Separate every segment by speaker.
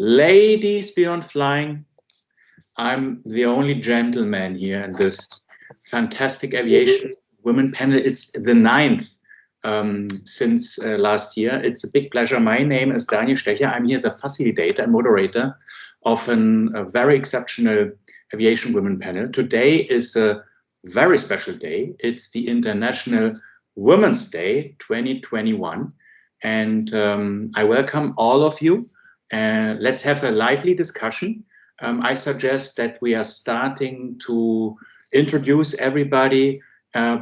Speaker 1: Ladies beyond flying, I'm the only gentleman here in this fantastic aviation women panel. It's the 9th since last year. It's a big pleasure. My name is Daniel Stecher. I'm here the facilitator and moderator of a very exceptional aviation women panel. Today is a very special day. It's the International Women's Day 2021. And I welcome all of you. Let's have a lively discussion. I suggest that we are starting to introduce everybody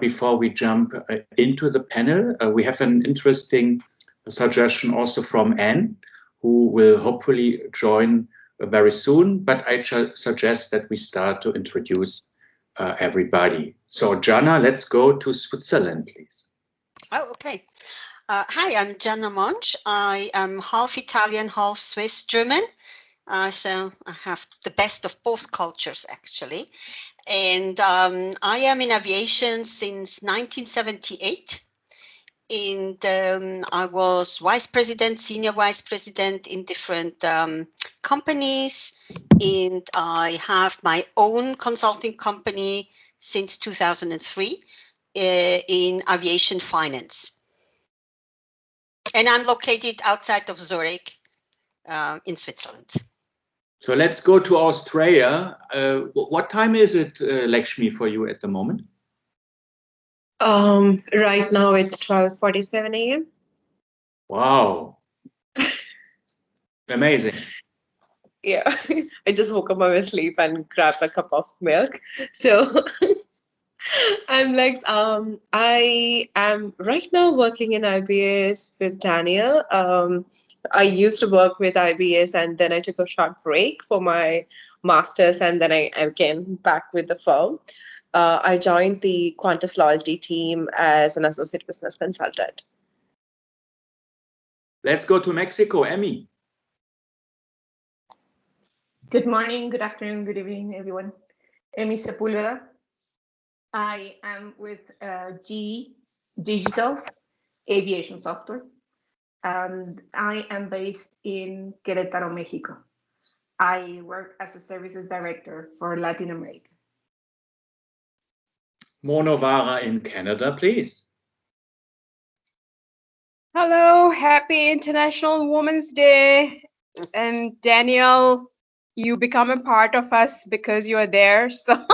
Speaker 1: before we jump into the panel. We have an interesting suggestion also from Anne, who will hopefully join very soon, but I suggest that we start to introduce everybody. So Jana, let's go to Switzerland, please.
Speaker 2: Oh, okay. Hi, I'm Jana Monch. I am half Italian, half Swiss German. So I have the best of both cultures, actually. And I am in aviation since 1978. And I was vice president, senior vice president in different companies. And I have my own consulting company since 2003 in aviation finance. And I'm located outside of Zurich in Switzerland.
Speaker 1: So let's go to Australia. What time is it, Lakshmi, for you at the moment?
Speaker 3: Right now it's 12:47 a.m.
Speaker 1: Wow. Amazing.
Speaker 3: Yeah, I just woke up out of sleep and grabbed a cup of milk. So I'm like, I am right now working in IBS with Daniel. I used to work with IBS and then I took a short break for my master's and then I came back with the firm. I joined the Qantas Loyalty team as an associate business consultant.
Speaker 1: Let's go to Mexico, Emmy.
Speaker 4: Good morning, good afternoon, good evening, everyone. Emmy Sepulveda. I am with GE Digital Aviation Software, and I am based in Querétaro, Mexico. I work as a services director for Latin America.
Speaker 1: Monovara in Canada, please.
Speaker 5: Hello, happy International Women's Day. And Daniel, you become a part of us because you are there. So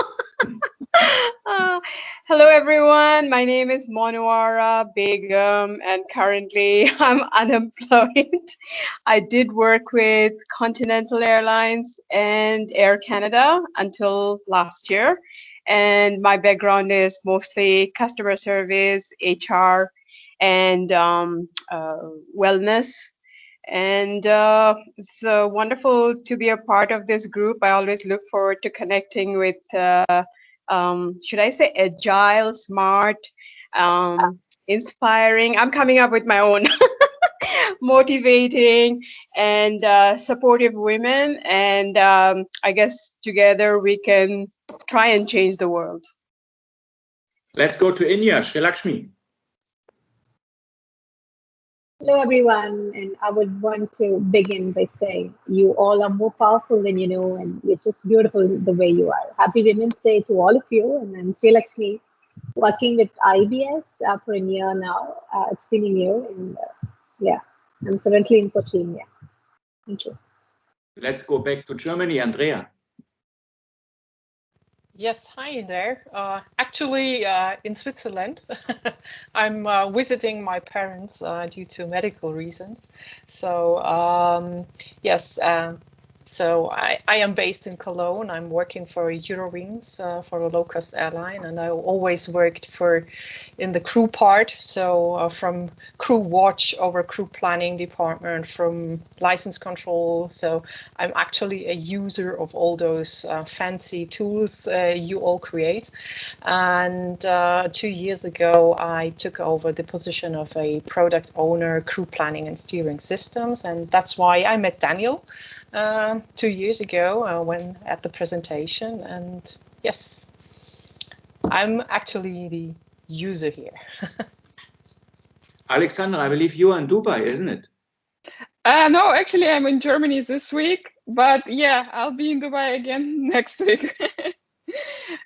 Speaker 5: hello, everyone. My name is Monowara Begum, and currently I'm unemployed. I did work with Continental Airlines and Air Canada until last year. And my background is mostly customer service, HR, and wellness. And it's wonderful to be a part of this group. I always look forward to connecting with, should I say, agile, smart, inspiring. I'm coming up with my own motivating and supportive women. And I guess together we can try and change the world.
Speaker 1: Let's go to India, Sri Lakshmi.
Speaker 6: Hello, everyone. And I would want to begin by saying you all are more powerful than you know, and you're just beautiful the way you are. Happy Women's Day to all of you. And I'm Sri Lakshmi, working with IBS for a year now. It's been a year. And yeah, I'm currently in Cochin. Yeah. Thank you.
Speaker 1: Let's go back to Germany, Andrea.
Speaker 7: Yes, hi there. Actually, in Switzerland, I'm visiting my parents due to medical reasons. So yes, so I am based in Cologne. I'm working for Eurowings, for a low-cost airline, and I always worked in the crew part. So from crew watch over crew planning department, from license control. So I'm actually a user of all those fancy tools you all create. And 2 years ago, I took over the position of a product owner, crew planning and steering systems, and that's why I met Daniel 2 years ago when at the presentation. And yes, I'm actually the user here.
Speaker 1: Alexandra, I believe you are in Dubai, isn't it?
Speaker 4: No, actually, I'm in Germany this week, but yeah, I'll be in Dubai again next week.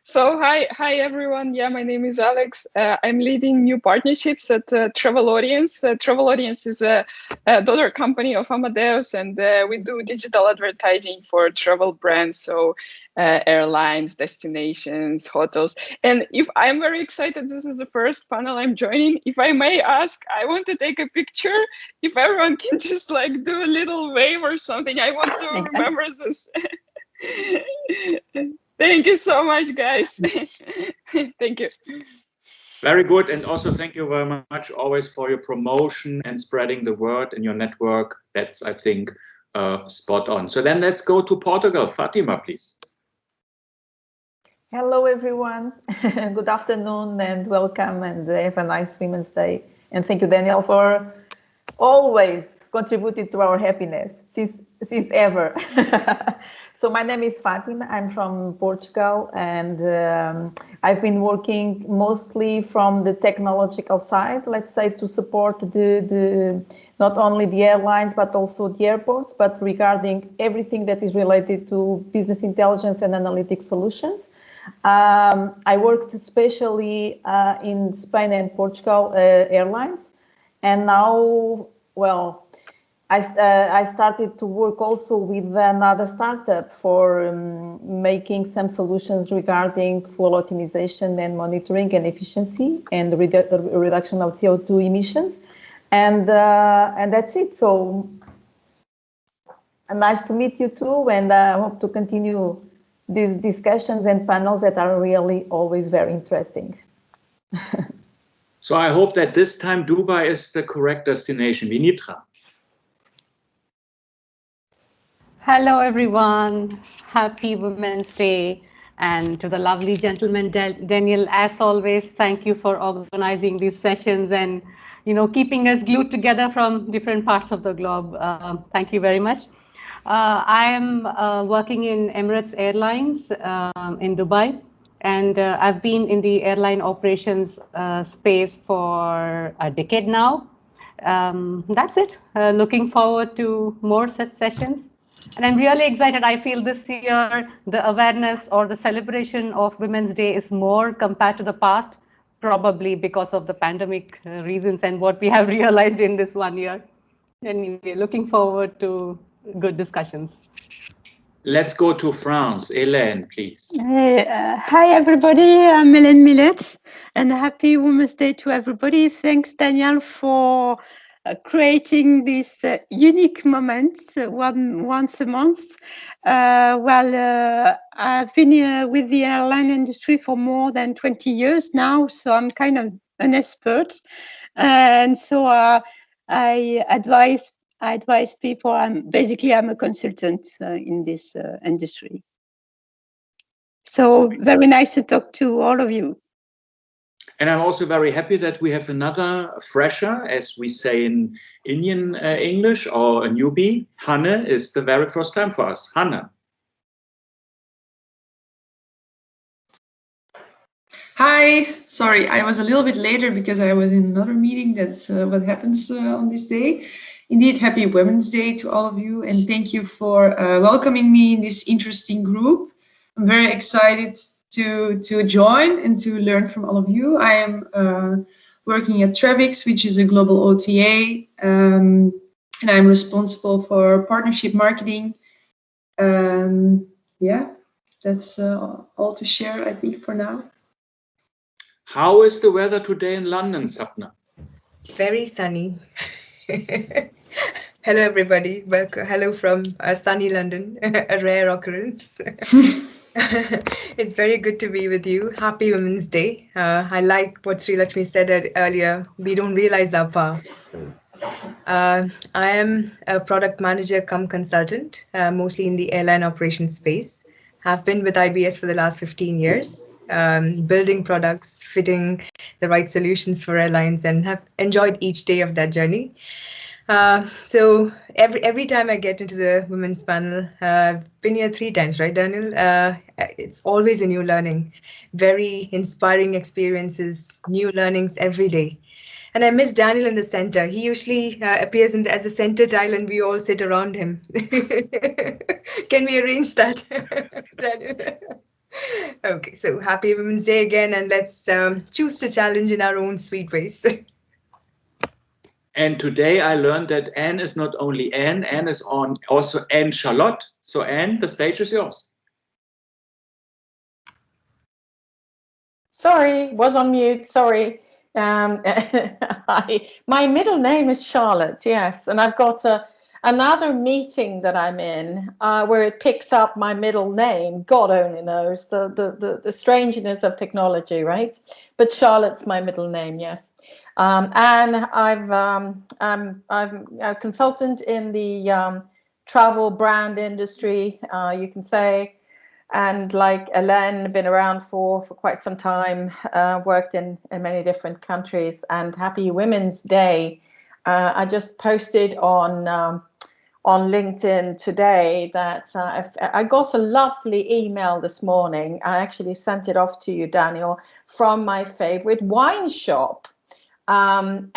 Speaker 4: So hi everyone. Yeah, my name is Alex. I'm leading new partnerships at Travel Audience. Travel Audience is a daughter company of Amadeus, and we do digital advertising for travel brands, so airlines, destinations, hotels. And if I'm very excited, this is the first panel I'm joining. If I may ask, I want to take a picture. If everyone can just like do a little wave or something, I want to remember this. Thank you so much, guys. Thank you.
Speaker 1: Very good. And also thank you very much always for your promotion and spreading the word in your network. That's, I think, spot on. So then let's go to Portugal. Fatima, please.
Speaker 8: Hello, everyone. Good afternoon and welcome, and have a nice Women's Day. And thank you, Daniel, for always contributing to our happiness since ever. So my name is Fatima. I'm from Portugal, and I've been working mostly from the technological side, let's say, to support the not only the airlines but also the airports, but regarding everything that is related to business intelligence and analytic solutions. I worked especially in Spain and Portugal airlines, and now, well, I started to work also with another startup for making some solutions regarding fuel optimization and monitoring and efficiency and reduction of CO2 emissions, and that's it. So nice to meet you too, and I hope to continue these discussions and panels that are really always very interesting.
Speaker 1: So I hope that this time Dubai is the correct destination. Vinitra.
Speaker 9: Hello, everyone. Happy Women's Day. And to the lovely gentleman, Daniel, as always, thank you for organizing these sessions and, keeping us glued together from different parts of the globe. Thank you very much. I am working in Emirates Airlines in Dubai, and I've been in the airline operations space for a decade now. That's it. Looking forward to more such sessions. And I'm really excited. I feel this year the awareness or the celebration of Women's Day is more compared to the past, probably because of the pandemic reasons and what we have realized in this 1 year. Anyway, looking forward to good discussions.
Speaker 1: Let's go to France. Hélène, please.
Speaker 10: Hi, everybody. I'm Hélène Millet, and happy Women's Day to everybody. Thanks, Daniel, for creating this unique moment once a month. I've been with the airline industry for more than 20 years now, so I'm kind of an expert. And so I advise people. I'm a consultant in this industry. So very nice to talk to all of you.
Speaker 1: And I'm also very happy that we have another fresher, as we say in Indian English, or a newbie. Hanne is the very first time for us. Hanne.
Speaker 11: Hi, sorry, I was a little bit later because I was in another meeting. That's what happens on this day. Indeed, happy Women's Day to all of you, and thank you for welcoming me in this interesting group. I'm very excited to join and to learn from all of you. I am working at Trevix, which is a global OTA, and I'm responsible for partnership marketing. Yeah, that's all to share, I think, for now.
Speaker 1: How is the weather today in London, Sapna?
Speaker 12: Very sunny. Hello, everybody. Welcome. Hello from sunny London, a rare occurrence. It's very good to be with you. Happy Women's Day. I like what Sri Lakshmi said earlier. We don't realize our power. So, I am a product manager cum consultant, mostly in the airline operations space. Have been with IBS for the last 15 years, building products, fitting the right solutions for airlines, and have enjoyed each day of that journey. So every time I get into the women's panel, I've been here 3 times, right, Daniel? It's always a new learning, very inspiring experiences, new learnings every day. And I miss Daniel in the center. He usually appears as a center tile and we all sit around him. Can we arrange that, Daniel? Okay, so happy Women's Day again, and let's choose to challenge in our own sweet ways.
Speaker 1: And today I learned that Anne is not only Anne is on also Anne Charlotte. So Anne, the stage is yours.
Speaker 8: Sorry, was on mute. Sorry. My middle name is Charlotte, yes, and I've got another meeting that I'm in where it picks up my middle name. God only knows the strangeness of technology, right? But Charlotte's my middle name, yes. And I'm a consultant in the travel brand industry, you can say. And like Hélène, been around for quite some time, worked in many different countries. And Happy Women's Day. I just posted on LinkedIn today that I got a lovely email this morning. I actually sent it off to you, Daniel, from my favorite wine shop. And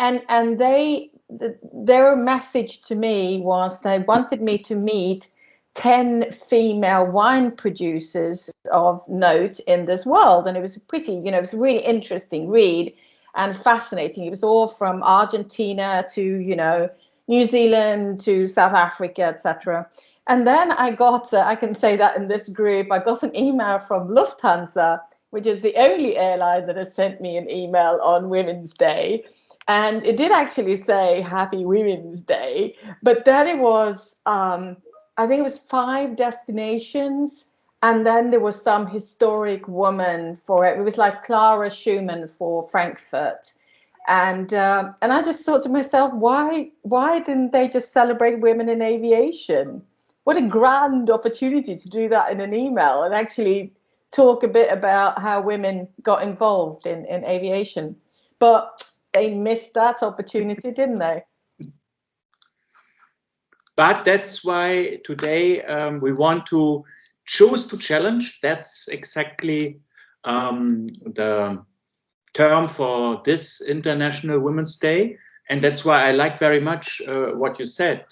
Speaker 8: their message to me was they wanted me to meet 10 female wine producers of note in this world. And it was pretty, it was a really interesting read and fascinating. It was all from Argentina to, New Zealand to South Africa, etc. And then I got, I can say that in this group, I got an email from Lufthansa, which is the only airline that has sent me an email on Women's Day. And it did actually say Happy Women's Day, but then it was, I think it was 5 destinations, and then there was some historic woman for it. It was like Clara Schumann for Frankfurt, and I just thought to myself, why didn't they just celebrate women in aviation? What a grand opportunity to do that in an email and actually talk a bit about how women got involved in aviation. But they missed that opportunity, didn't they?
Speaker 1: But that's why today we want to choose to challenge. That's exactly the term for this International Women's Day. And that's why I like very much what you said.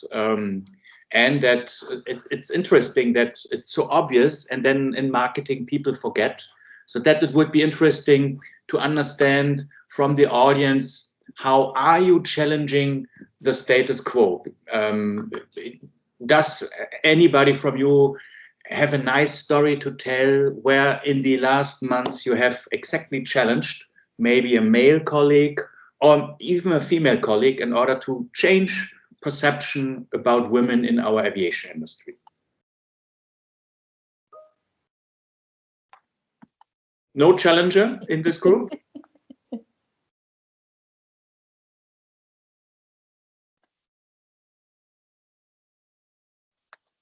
Speaker 1: And that it's interesting that it's so obvious, and then in marketing people forget. So that it would be interesting to understand from the audience, how are you challenging the status quo? Does anybody from you have a nice story to tell where in the last months you have exactly challenged maybe a male colleague or even a female colleague in order to change perception about women in our aviation industry? No challenger in this group?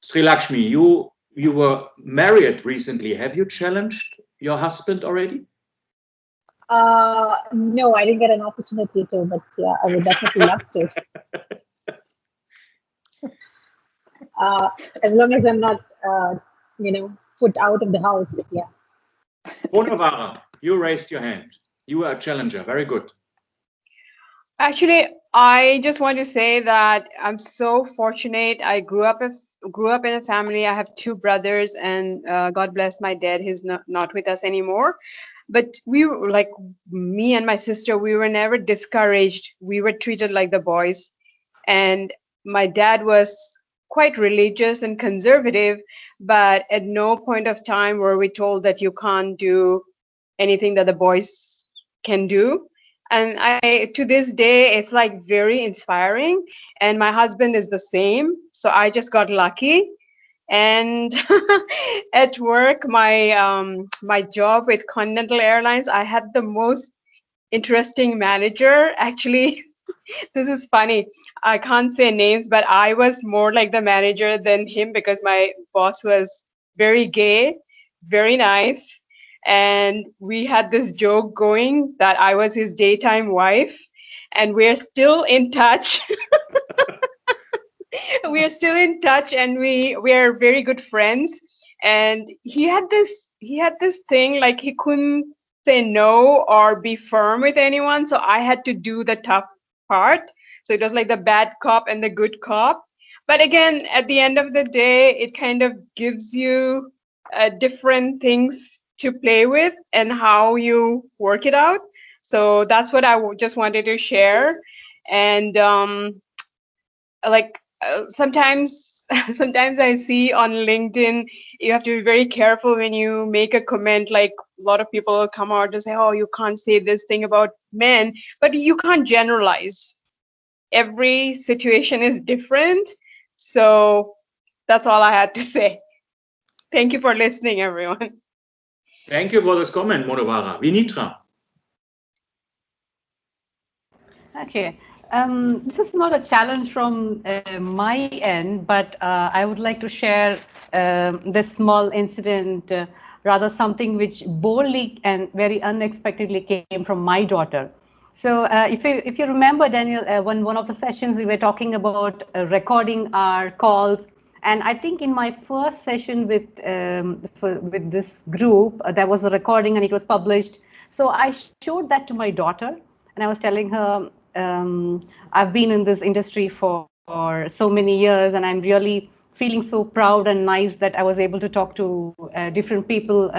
Speaker 1: Sri Lakshmi, you were married recently. Have you challenged your husband already?
Speaker 6: No, I didn't get an opportunity to, but yeah, I would definitely love to. As long as I'm not, put out of the house, but yeah.
Speaker 1: Bonavara, you raised your hand. You are a challenger. Very good.
Speaker 5: Actually, I just want to say that I'm so fortunate. I grew up in a family. I have 2 brothers, and God bless my dad. He's not with us anymore. But we were like, me and my sister, we were never discouraged. We were treated like the boys. And my dad was quite religious and conservative, but at no point of time were we told that you can't do anything that the boys can do. And to this day, it's like very inspiring. And my husband is the same. So I just got lucky. And at work, my job with Continental Airlines, I had the most interesting manager. Actually, this is funny. I can't say names, but I was more like the manager than him because my boss was very gay, very nice. And we had this joke going that I was his daytime wife, and we're still in touch. We are still in touch, and we are very good friends. And he had this thing, like he couldn't say no or be firm with anyone. So I had to do the tough part. So it was like the bad cop and the good cop. But again, at the end of the day, it kind of gives you different things to play with and how you work it out. So that's what I just wanted to share. And sometimes sometimes I see on LinkedIn, you have to be very careful when you make a comment. Like a lot of people come out and say, oh, you can't say this thing about men, but you can't generalize. Every situation is different. So that's all I had to say. Thank you for listening, everyone.
Speaker 1: Thank you for this comment, Monowara. Vinitra.
Speaker 9: Okay. This is not a challenge from my end, but I would like to share this small incident, rather something which boldly and very unexpectedly came from my daughter. So if you remember, Daniel, one of the sessions we were talking about recording our calls, and I think in my first session with this group, there was a recording and it was published. So I showed that to my daughter, and I was telling her, I've been in this industry for so many years, and I'm really feeling so proud and nice that I was able to talk to different people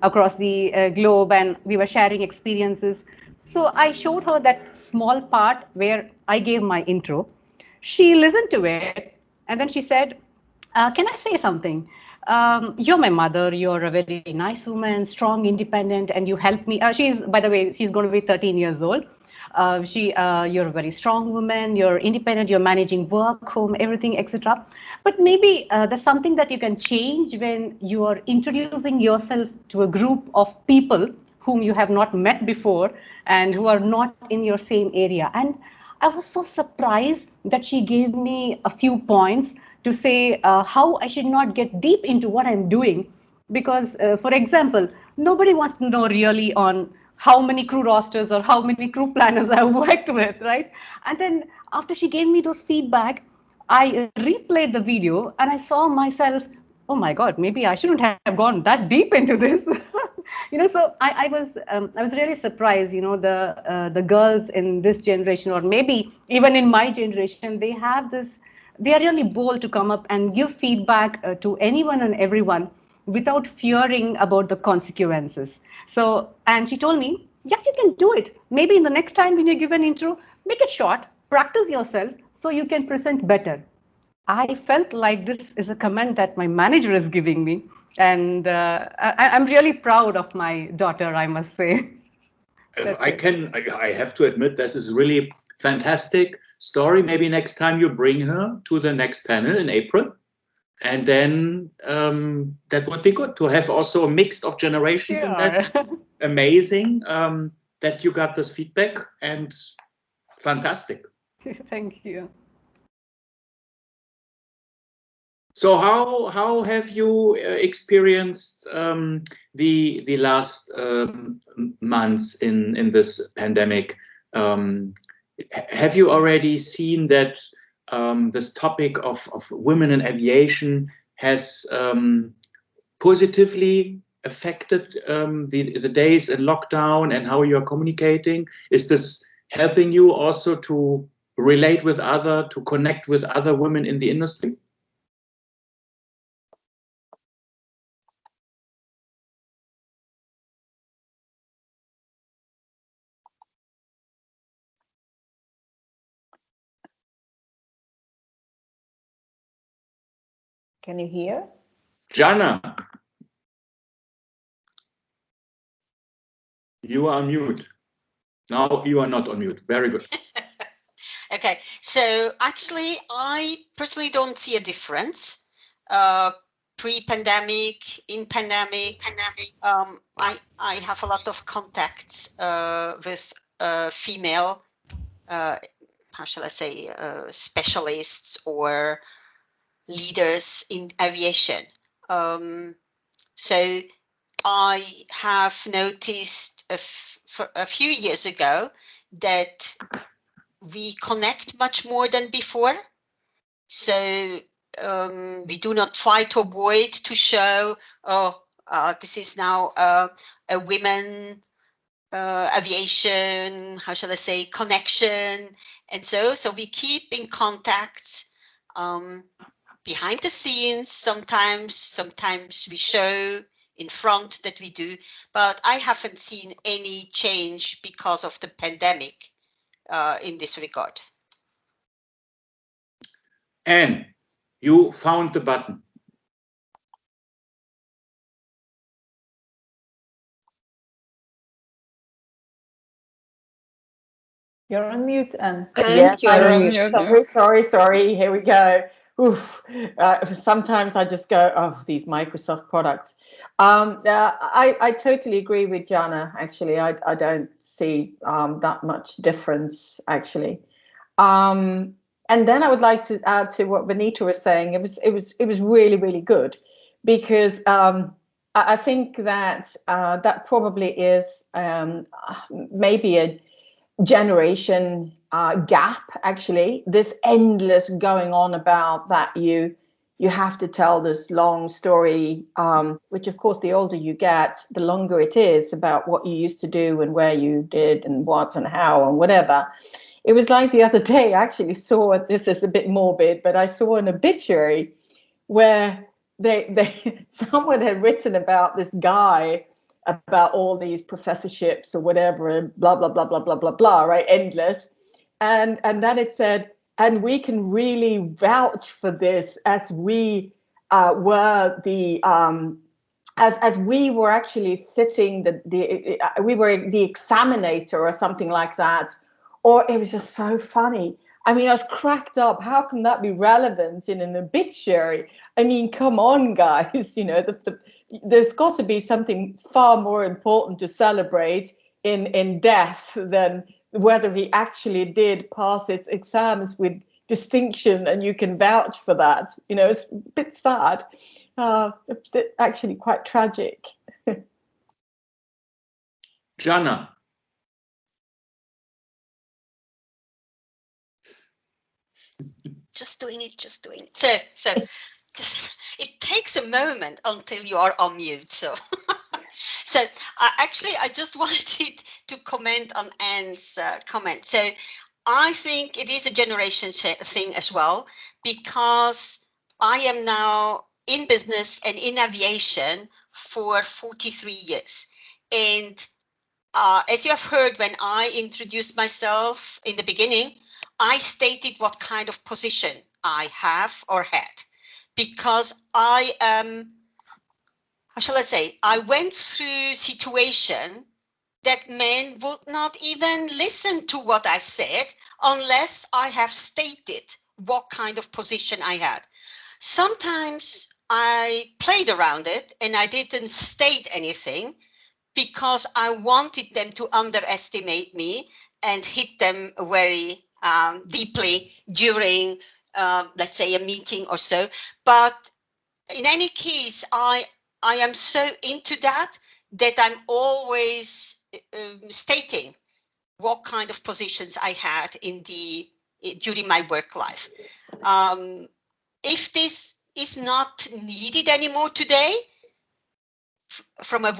Speaker 9: across the globe, and we were sharing experiences. So I showed her that small part where I gave my intro. She listened to it, and then she said, can I say something? You're my mother. You're a very nice woman, strong, independent, and you help me. By the way, she's going to be 13 years old. You're a very strong woman. You're independent. You're managing work, home, everything, etc. But maybe there's something that you can change when you are introducing yourself to a group of people whom you have not met before and who are not in your same area. And I was so surprised that she gave me a few points to say how I should not get deep into what I'm doing. Because, for example, nobody wants to know really on how many crew rosters or how many crew planners I've worked with, right? And then after she gave me those feedback, I replayed the video and I saw myself, oh my God, maybe I shouldn't have gone that deep into this. So I was really surprised. The girls in this generation, or maybe even in my generation, they have this. They are really bold to come up and give feedback to anyone and everyone without fearing about the consequences. So, and she told me, yes, you can do it. Maybe in the next time when you give an intro, make it short, practice yourself so you can present better. I felt like this is a comment that my manager is giving me. And I'm really proud of my daughter, I must say.
Speaker 1: I have to admit, this is really fantastic story. Maybe next time you bring her to the next panel in April. And then that would be good to have also a mix of generations.
Speaker 9: Sure.
Speaker 1: And that's amazing that you got this feedback, and fantastic.
Speaker 9: Thank you.
Speaker 1: So how have you experienced the last months in this pandemic? Have you already seen that this topic of women in aviation has positively affected the days in lockdown and how you're communicating? Is this helping you also to relate with to connect with other women in the industry?
Speaker 8: Can you hear?
Speaker 1: Jana, you are on mute. Now you are not on mute. Very good.
Speaker 2: Okay, so actually, I personally don't see a difference. Pre-pandemic, in pandemic, I have a lot of contacts with female, how shall I say, specialists or leaders in aviation. So I have noticed a few years ago that we connect much more than before. So we do not try to avoid to show, this is now a women aviation, how shall I say, connection. And so we keep in contact behind the scenes. Sometimes we show in front that we do, but I haven't seen any change because of the pandemic in this regard.
Speaker 1: Anne, you found the button.
Speaker 8: You're on mute, Anne.
Speaker 5: And
Speaker 8: I'm
Speaker 5: you're
Speaker 8: on
Speaker 5: on
Speaker 8: mute.
Speaker 5: mute.
Speaker 8: Sorry. Here we go. Oof. Sometimes I just go, oh, these Microsoft products. I totally agree with Jana. Actually, I don't see that much difference. Actually, and then I would like to add to what Benita was saying. It was really, really good, because I think that that probably is maybe a generation gap. Actually, this endless going on about that you have to tell this long story, which of course the older you get, the longer it is, about what you used to do and where you did and what and how and whatever. It was like the other day, I actually saw, this is a bit morbid, but I saw an obituary where they someone had written about this guy, about all these professorships or whatever, and blah blah blah blah blah blah blah, right? Endless. And then it said, and we can really vouch for this, as we were the as we were actually sitting we were the examinator or something like that. Or it was just so funny. I mean, I was cracked up. How can that be relevant in an obituary? I mean, come on, guys. You know, there's got to be something far more important to celebrate in death than whether he actually did pass his exams with distinction, and you can vouch for that. You know, it's a bit sad. It's actually quite tragic.
Speaker 1: Jana.
Speaker 2: Just doing it. So just, it takes a moment until you are on mute. So so actually, I just wanted to comment on Anne's comment. So I think it is a generation thing as well, because I am now in business and in aviation for 43 years. And as you have heard, when I introduced myself in the beginning, I stated what kind of position I have or had, because I am, how shall I say, I went through situation that men would not even listen to what I said unless I have stated what kind of position I had. Sometimes I played around it and I didn't state anything, because I wanted them to underestimate me and hit them very deeply during, let's say, a meeting or so. But in any case, I am so into that I'm always stating what kind of positions I had during my work life. If this is not needed anymore today, from a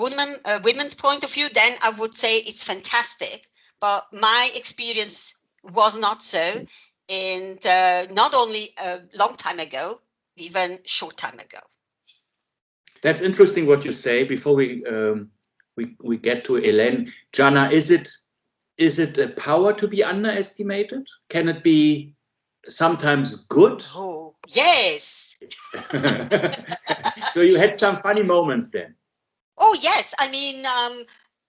Speaker 2: women's point of view, then I would say it's fantastic. But my experience was not so, and not only a long time ago, even short time ago.
Speaker 1: That's interesting what you say. Before we get to Elaine, Jana, is it a power to be underestimated? Can it be sometimes good?
Speaker 2: Oh, yes.
Speaker 1: So you had some funny moments then.
Speaker 2: Oh, yes. I mean,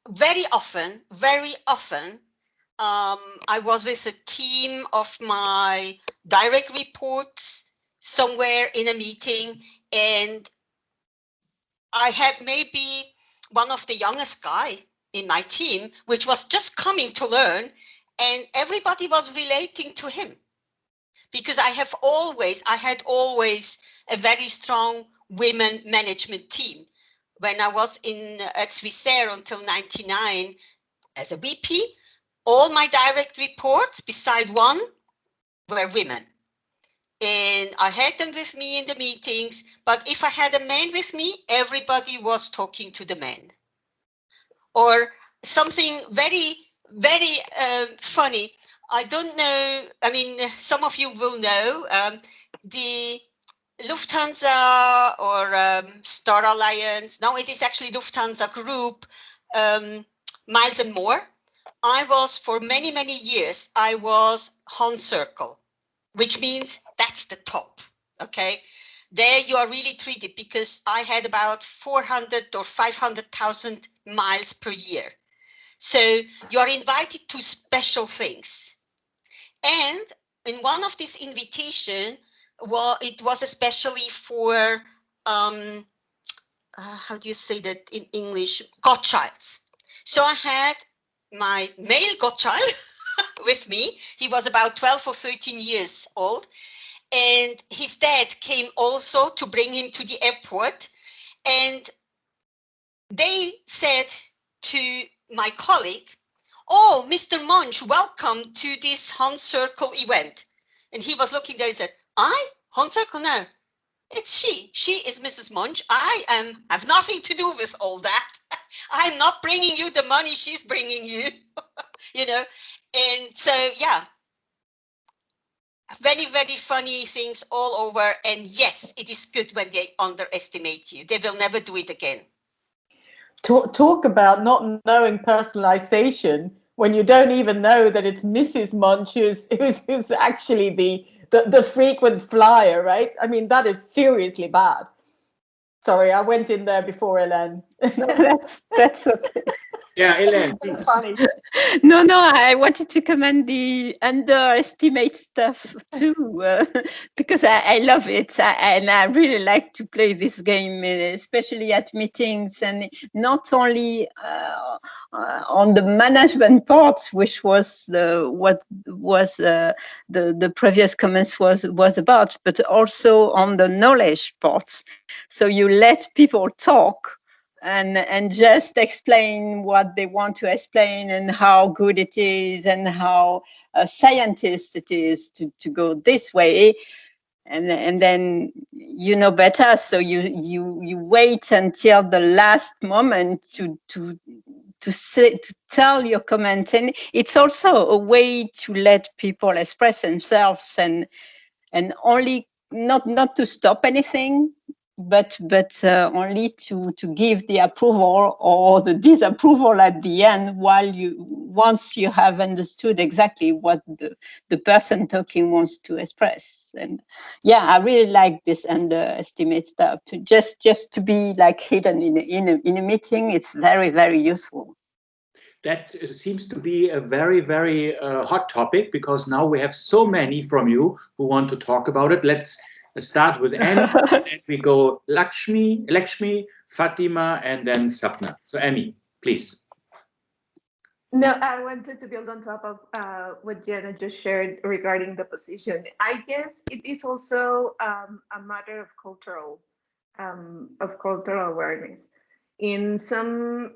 Speaker 2: very often, I was with a team of my direct reports somewhere in a meeting, and I had maybe one of the youngest guy in my team, which was just coming to learn, and everybody was relating to him, because I had always a very strong women management team. When I was at Swissair until 99 as a VP, all my direct reports, beside one, were women. And I had them with me in the meetings, but if I had a man with me, everybody was talking to the man. Or something very, very funny. I don't know. I mean, some of you will know the Lufthansa or Star Alliance. No, it is actually Lufthansa Group, Miles and More. I was for many, many years, I was Hans Circle, which means that's the top. Okay. There you are really treated because I had about 400 or 500,000 miles per year. So you are invited to special things. And in one of these invitations, well, it was especially for, how do you say that in English? Godchilds. So I had my male godchild with me. He was about 12 or 13 years old. And his dad came also to bring him to the airport. And they said to my colleague, "Oh, Mr. Monch, welcome to this Hans Circle event." And he was looking there and said, "I? Hans Circle? No, it's she. She is Mrs. Monch. I have nothing to do with all that. I'm not bringing you the money she's bringing you." you know. And so, yeah, very, very funny things all over. And yes, it is good when they underestimate you. They will never do it again.
Speaker 8: Talk about not knowing personalization when you don't even know that it's Mrs. Munch who's actually the frequent flyer, right? I mean, that is seriously bad. Sorry, I went in there before Hélène.
Speaker 10: No, that's okay.
Speaker 1: Yeah, Hélène, please.
Speaker 8: Funny.
Speaker 10: No, I wanted to comment the underestimate stuff too, because I love it, and I really like to play this game, especially at meetings, and not only on the management part, which was what was the previous comments was about, but also on the knowledge part. So you let people talk and just explain what they want to explain and how good it is and how a scientist it is to go this way. And then you know better, so you wait until the last moment to tell your comment. And it's also a way to let people express themselves and only not to stop anything, but only to give the approval or the disapproval at the end once you have understood exactly what the person talking wants to express. And yeah, I really like this underestimate stuff. Just to be like hidden in a meeting, it's very, very useful.
Speaker 1: That seems to be a very, very hot topic, because now we have so many from you who want to talk about it. Let's start with Emmy, and then we go Lakshmi, Fatima, and then Sapna. So Emmy, please.
Speaker 4: No, I wanted to build on top of what Jenna just shared regarding the position. I guess it is also a matter of cultural awareness. In some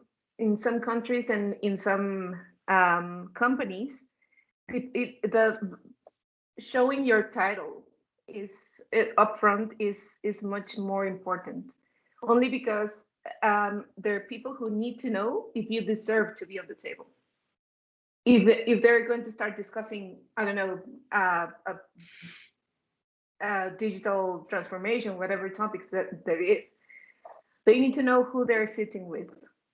Speaker 4: countries and in some companies, the showing your title upfront is much more important, only because there are people who need to know if you deserve to be on the table. If they're going to start discussing, I don't know, digital transformation, whatever topics that there is, they need to know who they're sitting with.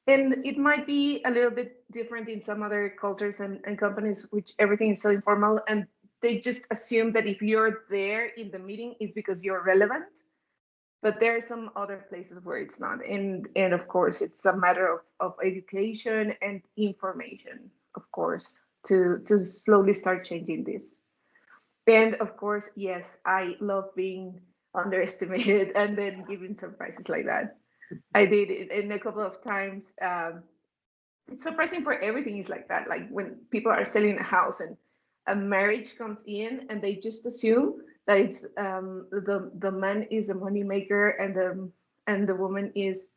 Speaker 4: And it might be a little bit different in some other cultures and companies, which everything is so informal, and they just assume that if you're there in the meeting is because you're relevant. But there are some other places where it's not. And of course, it's a matter of education and information, of course, to slowly start changing this. And of course, yes, I love being underestimated and then giving surprises like that. I did it in a couple of times. It's surprising for everything is like that. Like when people are selling a house and a marriage comes in, and they just assume that it's the man is a money maker and the woman is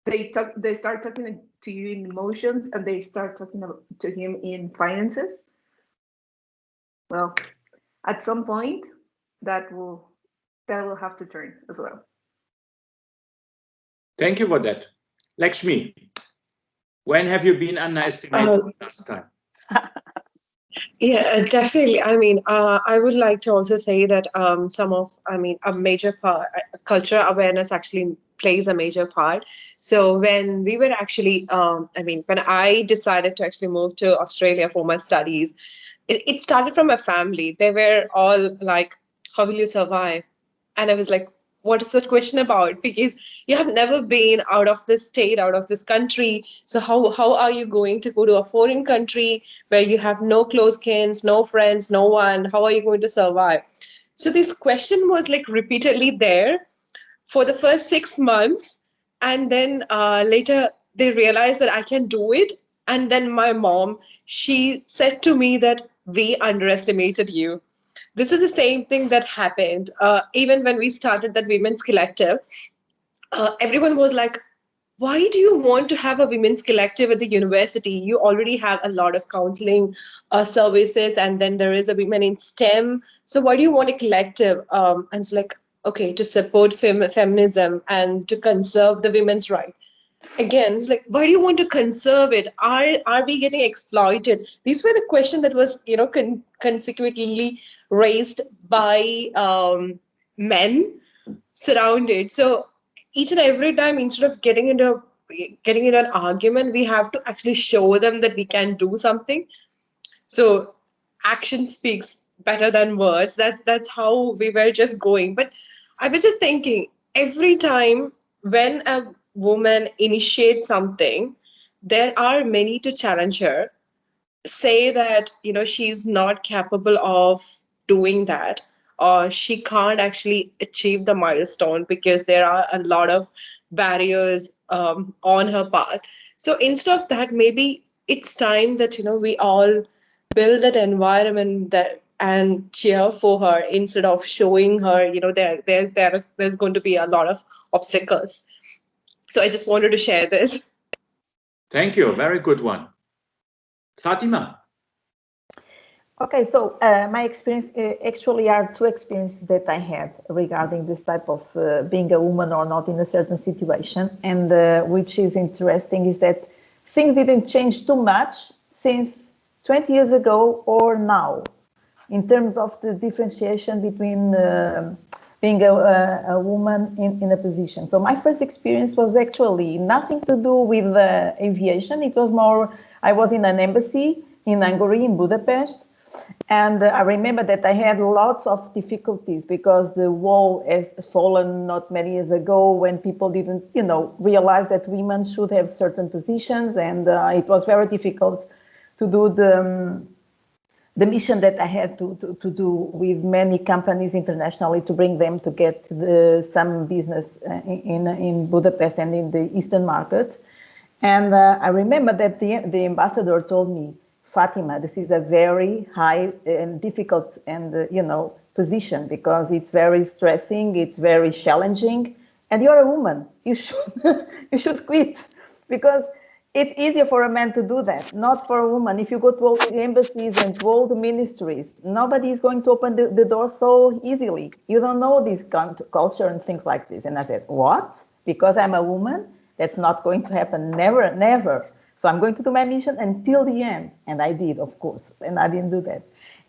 Speaker 4: they start talking to you in emotions, and they start talking to him in finances. Well, at some point that will have to turn as well.
Speaker 1: Thank you for that. Lakshmi. When have you been underestimated last time?
Speaker 3: Yeah, definitely. I mean, I would like to also say that a major part, cultural awareness actually plays a major part. So when we were actually, when I decided to actually move to Australia for my studies, it started from my family. They were all like, "How will you survive?" And I was like, what is that question about? Because you have never been out of this state, out of this country. So how are you going to go to a foreign country where you have no close kins, no friends, no one? How are you going to survive? So this question was like repeatedly there for the first 6 months. And then later they realized that I can do it. And then my mom, she said to me that we underestimated you. This is the same thing that happened even when we started that women's collective. Everyone was like, why do you want to have a women's collective at the university? You already have a lot of counseling services, and then there is a women in STEM. So why do you want a collective? And it's like, okay, to support feminism and to conserve the women's right. Again, it's like, why do you want to conserve it? Are we getting exploited? These were the questions that was consecutively raised by men surrounded. So each and every time, instead of getting into an argument, we have to actually show them that we can do something. So action speaks better than words. That's how we were just going. But I was just thinking, every time when a woman initiates something, there are many to challenge her, say that she's not capable of doing that, or she can't actually achieve the milestone because there are a lot of barriers on her path. So instead of that, maybe it's time that we all build that environment that and cheer for her instead of showing her there's going to be a lot of obstacles. So I just wanted to share this.
Speaker 1: Thank you. Very good one. Fatima.
Speaker 8: Okay, so my experience actually are two experiences that I had regarding this type of being a woman or not in a certain situation. And which is interesting is that things didn't change too much since 20 years ago or now, in terms of the differentiation between being a woman in a position. So my first experience was actually nothing to do with aviation. It was more, I was in an embassy in Hungary, in Budapest. And I remember that I had lots of difficulties because the wall has fallen not many years ago when people didn't, realize that women should have certain positions. And it was very difficult to do the mission that I had to do with many companies internationally to bring them to get some business in Budapest and in the Eastern market. And I remember that the ambassador told me, Fatima, this is a very high and difficult and position because it's very stressing, it's very challenging, and you're a woman. You should quit because it's easier for a man to do that, not for a woman. If you go to all the embassies and to all the ministries, nobody is going to open the door so easily. You don't know this culture and things like this. And I said, what? Because I'm a woman? That's not going to happen. Never, never. So I'm going to do my mission until the end. And I did, of course, and I didn't do that.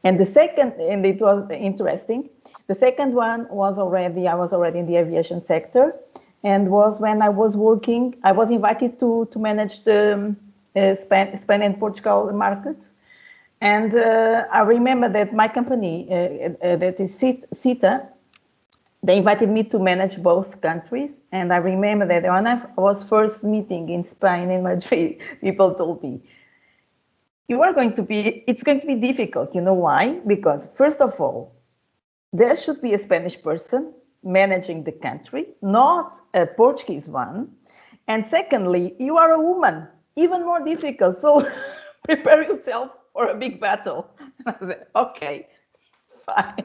Speaker 8: And the second, and it was interesting, the second one was I was already in the aviation sector, and was when I was working, I was invited to manage the Spain and Portugal markets. And I remember that my company, that is CITA, they invited me to manage both countries. And I remember that when I was first meeting in Spain and Madrid, people told me, it's going to be difficult. You know why? Because first of all, there should be a Spanish person managing the country, not a Portuguese one. And secondly, you are a woman, even more difficult. So prepare yourself for a big battle. I said, okay, fine.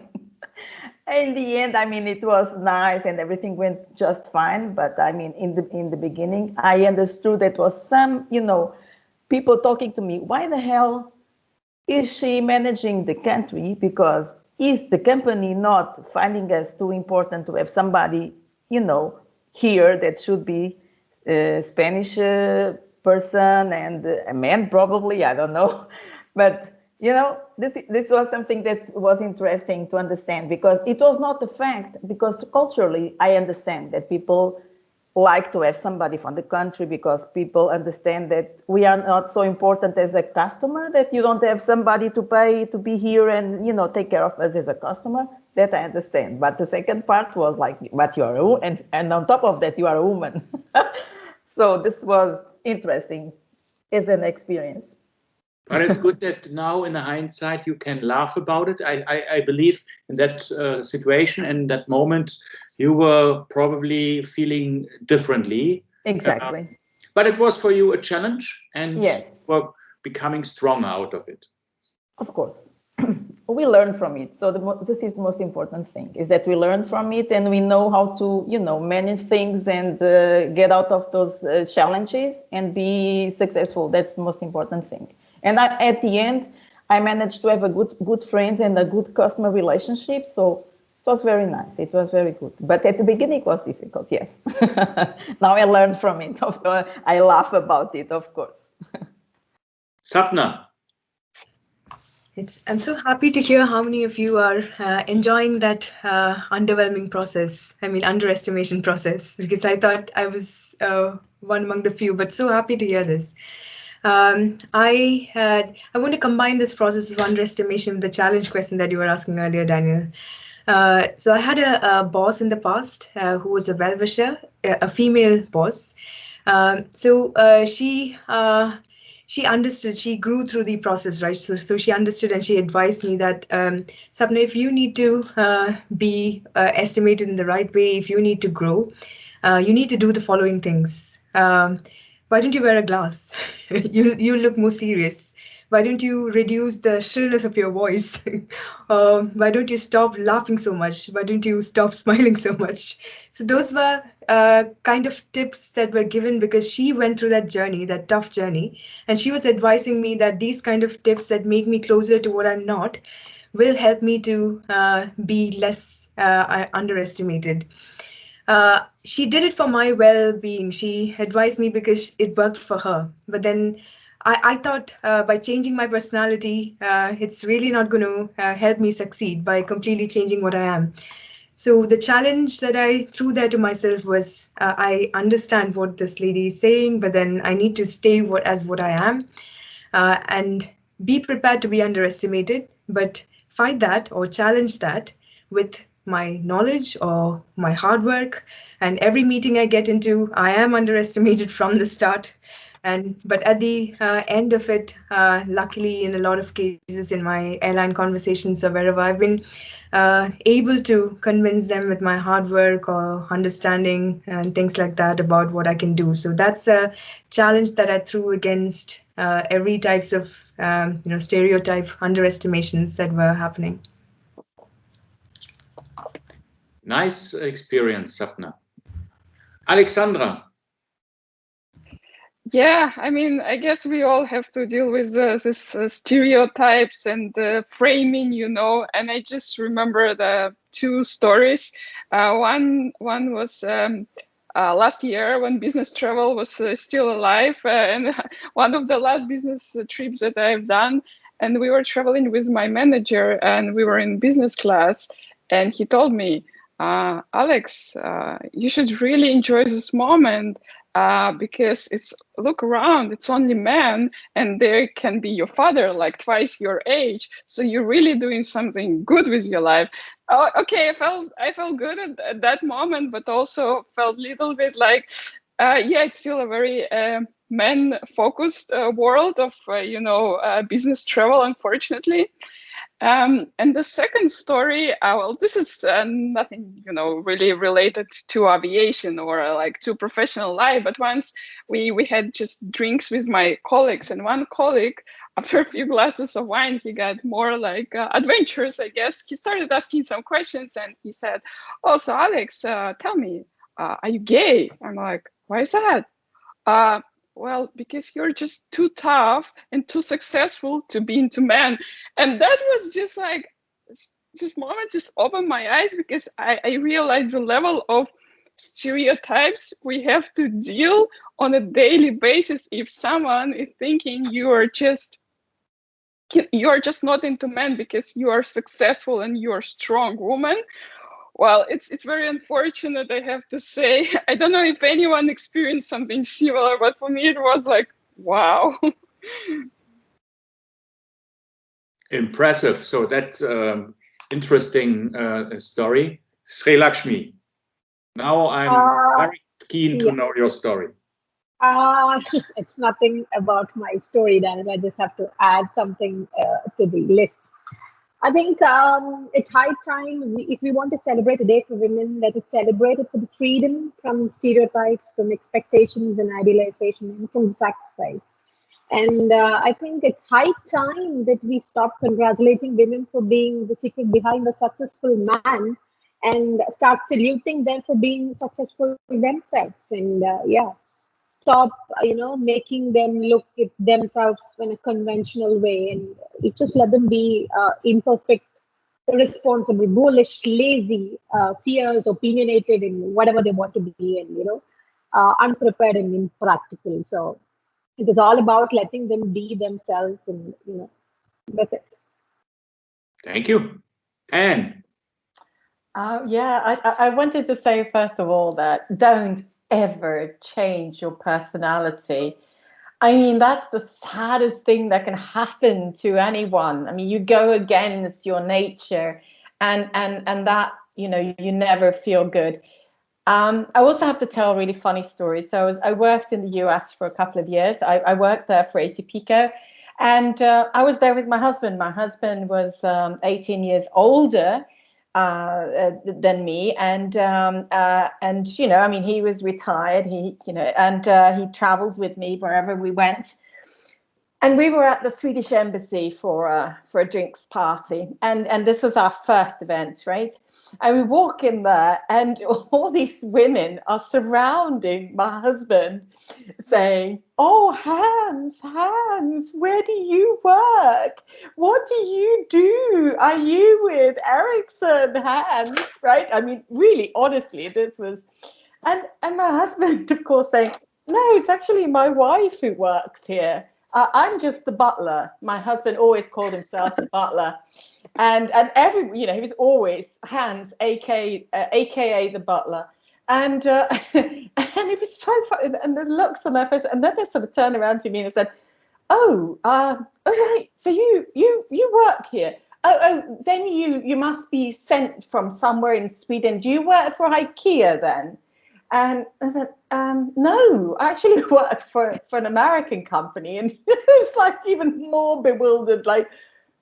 Speaker 8: In the end, it was nice and everything went just fine. But in the beginning, I understood that was some, people talking to me, why the hell is she managing the country? Because is the company not finding us too important to have somebody, here that should be Spanish person and a man probably, I don't know. But this was something that was interesting to understand, because it was not a fact, because culturally I understand that people like to have somebody from the country, because people understand that we are not so important as a customer, that you don't have somebody to pay to be here and take care of us as a customer. That I understand. But the second part was like, but you are a woman, and on top of that you are a woman. So this was interesting as an experience.
Speaker 1: But it's good that now in hindsight you can laugh about it. I believe in that situation and that moment you were probably feeling differently.
Speaker 8: Exactly.
Speaker 1: But it was for you a challenge, and
Speaker 8: yes,
Speaker 1: you were becoming stronger out of it.
Speaker 8: Of course. We learn from it. So this is the most important thing, is that we learn from it and we know how to, manage things and get out of those challenges and be successful. That's the most important thing. And at the end, I managed to have a good friends and a good customer relationship. So it was very nice. It was very good. But at the beginning, it was difficult, yes. Now I learned from it. I laugh about it, of course.
Speaker 1: Sapna.
Speaker 12: I'm so happy to hear how many of you are enjoying that underwhelming process. I mean, underestimation process, because I thought I was one among the few, but so happy to hear this. I want to combine this process of underestimation with the challenge question that you were asking earlier, Daniel. So I had a boss in the past who was a well-wisher, a female boss. She understood, she grew through the process, right? So she understood and she advised me that, Sapna, if you need to be estimated in the right way, if you need to grow, you need to do the following things. Why don't you wear a glass? You look more serious. Why don't you reduce the shrillness of your voice? Why don't you stop laughing so much? Why don't you stop smiling so much? So those were kind of tips that were given because she went through that journey, that tough journey. And she was advising me that these kind of tips that make me closer to what I'm not will help me to be less underestimated. She did it for my well-being. She advised me because it worked for her. But then I thought by changing my personality, it's really not going to help me succeed by completely changing what I am. So the challenge that I threw there to myself was, I understand what this lady is saying, but then I need to stay as what I am and be prepared to be underestimated, but fight that or challenge that with my knowledge or my hard work. And every meeting I get into, I am underestimated from the start. But at the end of it, luckily, in a lot of cases in my airline conversations or wherever, I've been able to convince them with my hard work or understanding and things like that about what I can do. So that's a challenge that I threw against every types of stereotype underestimations that were happening.
Speaker 1: Nice experience, Sapna. Alexandra.
Speaker 13: Yeah, I mean, I guess we all have to deal with this stereotypes and framing, and I just remember the two stories. One was last year when business travel was still alive, and one of the last business trips that I've done, and we were traveling with my manager and we were in business class, and he told me, Alex, you should really enjoy this moment. Because look around, it's only men, and there can be your father like twice your age. So you're really doing something good with your life. Okay, I felt good at that moment, but also felt a little bit like, it's still a very men-focused world of business travel, unfortunately. And the second story, this is nothing, really related to aviation or like to professional life. But once we had just drinks with my colleagues, and one colleague, after a few glasses of wine, he got more like adventurous, I guess. He started asking some questions, and he said, "Oh, so Alex, tell me, are you gay?" I'm like, "Why is that?" Well, because you're just too tough and too successful to be into men. And that was just like, this moment just opened my eyes, because I realized the level of stereotypes we have to deal on a daily basis, if someone is thinking you're just not into men because you are successful and you are a strong woman, well, it's very unfortunate, I have to say. I don't know if anyone experienced something similar, but for me it was like, wow.
Speaker 1: Impressive. So that's interesting story. Sri Lakshmi, now I'm very keen to
Speaker 6: Yeah.
Speaker 1: know your story.
Speaker 6: It's nothing about my story, Daniel. I just have to add something to the list. I think it's high time, if we want to celebrate a day for women, let us celebrate it for the freedom from stereotypes, from expectations and idealization, and from sacrifice. And I think it's high time that we stop congratulating women for being the secret behind a successful man and start saluting them for being successful themselves. And yeah, stop, making them look at themselves in a conventional way, and you just let them be imperfect, irresponsible, bullish, lazy, fierce, opinionated, and whatever they want to be, and unprepared and impractical. So it is all about letting them be themselves, and that's it.
Speaker 1: Thank you. Anne.
Speaker 8: Yeah, I wanted to say, first of all, that don't ever change your personality. I mean, that's the saddest thing that can happen to anyone. I mean, you go against your nature, and that, you never feel good. I also have to tell a really funny story. So I worked in the US for a couple of years. I worked there for ATPCO, and I was there with my husband. My husband was 18 years older than me, and I mean, he was retired. He traveled with me wherever we went. And we were at the Swedish embassy for a drinks party, and this was our first event, right? And we walk in there, and all these women are surrounding my husband, saying, "Oh, Hans, where do you work? What do you do? Are you with Ericsson, Hans?" Right? I mean, really, honestly, this was, and my husband, of course, saying, "No, it's actually my wife who works here. I'm just the butler." My husband always called himself the butler, and he was always Hans, aka the butler, and and it was so funny, and the looks on their face, and then they sort of turned around to me and said, "Oh, all right, so you work here. Oh, then you must be sent from somewhere in Sweden. Do you work for IKEA then?" And I said, "No, I actually work for an American company." And it's like even more bewildered, like,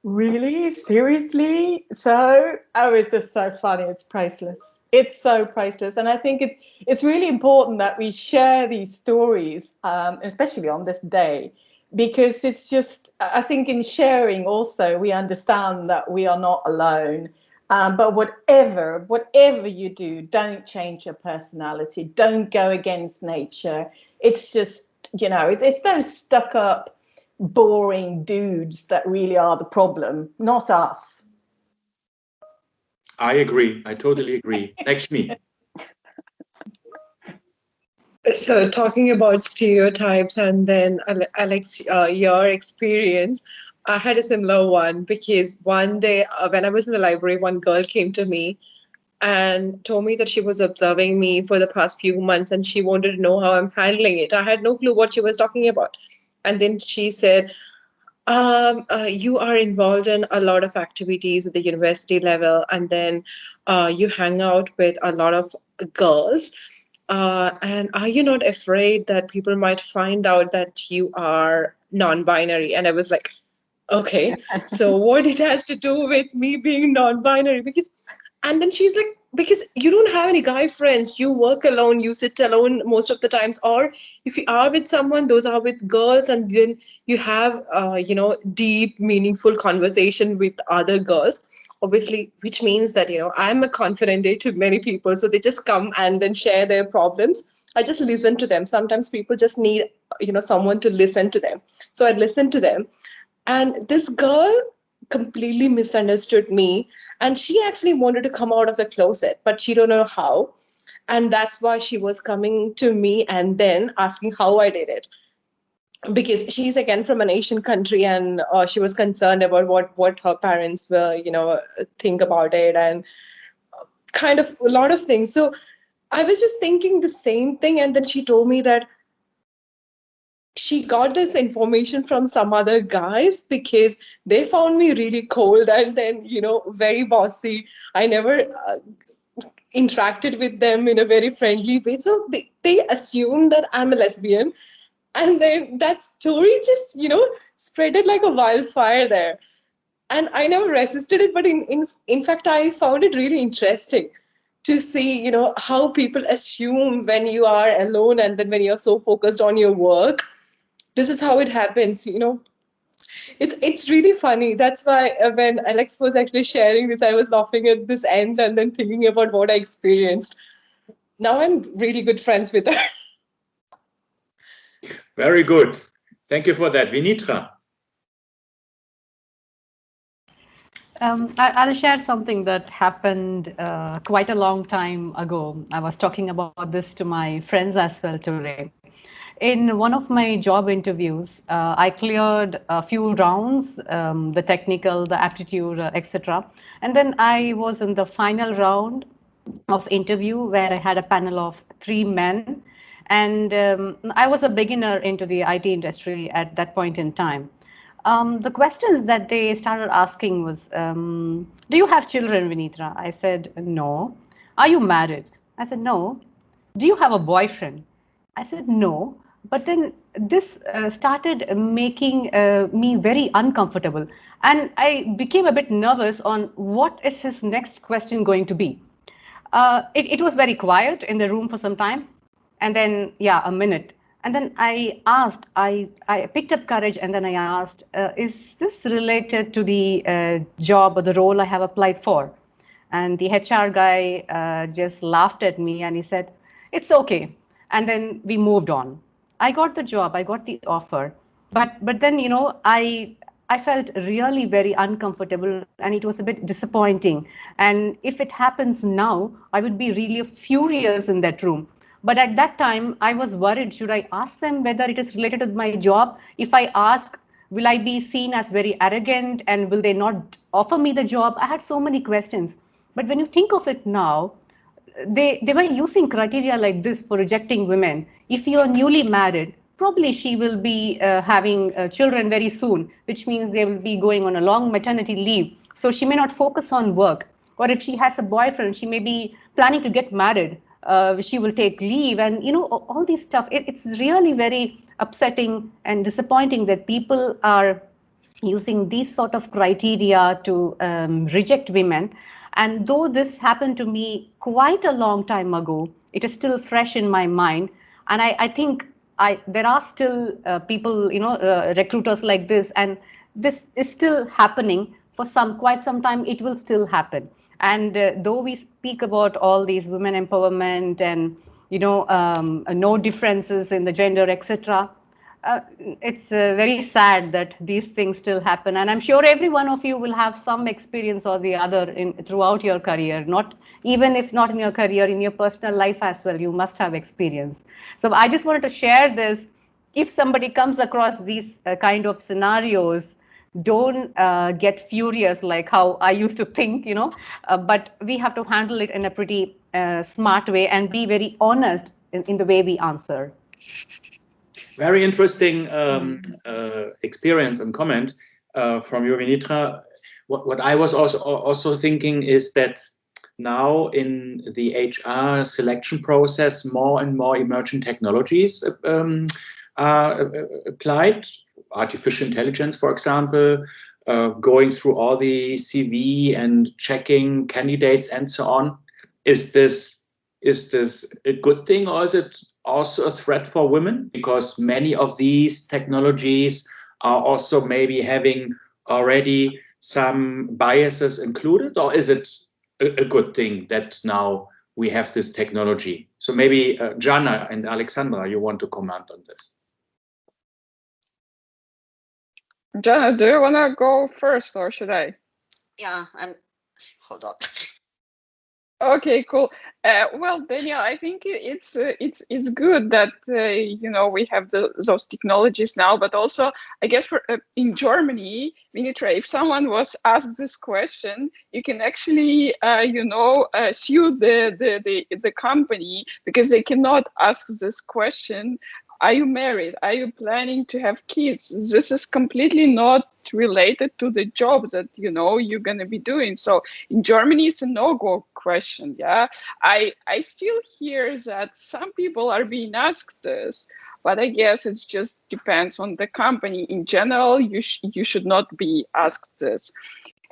Speaker 8: "Really? Seriously?" So, oh, it's just so funny. It's priceless. It's so priceless. And I think it's really important that we share these stories, especially on this day, because it's just, I think in sharing also, we understand that we are not alone. But whatever you do, don't change your personality. Don't go against nature. It's just, it's those stuck up, boring dudes that really are the problem, not us.
Speaker 1: I agree. I totally agree. Lakshmi.
Speaker 3: So talking about stereotypes, and then Alex, your experience, I had a similar one, because one day when I was in the library, one girl came to me and told me that she was observing me for the past few months and she wanted to know how I'm handling it. I had no clue what she was talking about. And then she said, you are involved in a lot of activities at the university level, and then you hang out with a lot of girls. And are you not afraid that people might find out that you are non-binary? And I was like, okay, so what it has to do with me being non-binary? And then she's like, because you don't have any guy friends, you work alone, you sit alone most of the times, or if you are with someone, those are with girls, and then you have, deep, meaningful conversation with other girls. Obviously, which means that, I'm a confidant to many people, so they just come and then share their problems. I just listen to them. Sometimes people just need, someone to listen to them. So I listen to them. And this girl completely misunderstood me, and she actually wanted to come out of the closet, but she don't know how. And that's why she was coming to me and then asking how I did it. Because she's again from an Asian country, and she was concerned about what her parents will, think about it, and kind of a lot of things. So I was just thinking the same thing, and then she told me that she got this information from some other guys because they found me really cold and then, very bossy. I never interacted with them in a very friendly way. So they assumed that I'm a lesbian. And then that story just, spreaded like a wildfire there. And I never resisted it, but in fact, I found it really interesting to see, how people assume when you are alone and then when you're so focused on your work. This is how it happens, It's really funny. That's why when Alex was actually sharing this, I was laughing at this end and then thinking about what I experienced. Now I'm really good friends with her.
Speaker 1: Very good. Thank you for that. Vinitra.
Speaker 9: I'll share something that happened quite a long time ago. I was talking about this to my friends as well today. In one of my job interviews, I cleared a few rounds, the technical, the aptitude, etc. And then I was in the final round of interview where I had a panel of 3 men. And I was a beginner into the IT industry at that point in time. The questions that they started asking was, do you have children, Vinitra? I said, no. Are you married? I said, no. Do you have a boyfriend? I said, no. But then this started making me very uncomfortable. And I became a bit nervous on what is his next question going to be. It was very quiet in the room for some time. And then, a minute. And then I asked, I picked up courage and then I asked, is this related to the job or the role I have applied for? And the HR guy just laughed at me and he said, it's okay. And then we moved on. I got the job, I got the offer. But then, I felt really very uncomfortable and it was a bit disappointing. And if it happens now, I would be really furious in that room. But at that time, I was worried, should I ask them whether it is related to my job? If I ask, will I be seen as very arrogant and will they not offer me the job? I had so many questions. But when you think of it now, they were using criteria like this for rejecting women. If you are newly married, probably she will be having children very soon, which means they will be going on a long maternity leave. So she may not focus on work. Or if she has a boyfriend, she may be planning to get married. She will take leave and, all these stuff. It's really very upsetting and disappointing that people are using these sort of criteria to reject women. And though this happened to me quite a long time ago, it is still fresh in my mind. And I think there are still people, recruiters like this, and this is still happening for quite some time. It will still happen. And though we speak about all these women empowerment and no differences in the gender, etc., it's very sad that these things still happen, and I'm sure every one of you will have some experience or the other throughout your career. Not even if not in your career, in your personal life as well, you must have experience. So I just wanted to share this. If somebody comes across these kind of scenarios, don't get furious like how I used to think, but we have to handle it in a pretty smart way and be very honest in the way we answer.
Speaker 1: Very interesting experience and comment from you, Vinitra. What I was also thinking is that now in the HR selection process, more and more emerging technologies are applied. Artificial intelligence, for example, going through all the CV and checking candidates and so on. Is this a good thing, or is it also a threat for women? Because many of these technologies are also maybe having already some biases included, or is it a good thing that now we have this technology? So maybe Jana and Alexandra, you want to comment on this?
Speaker 13: Jana, do you want to go first or should I?
Speaker 2: Yeah, hold on.
Speaker 13: Okay, cool. Well, Daniel, I think it's good that you know, we have those technologies now, but also I guess for in Germany, Minitra, if someone was asked this question, you can actually you know, sue the company, because they cannot ask this question. Are you married? Are you planning to have kids? This is completely not related to the job that, you know, you're gonna be doing. So in Germany, it's a no-go question. Yeah, I still hear that some people are being asked this, but I guess it just depends on the company. In general, you should not be asked this.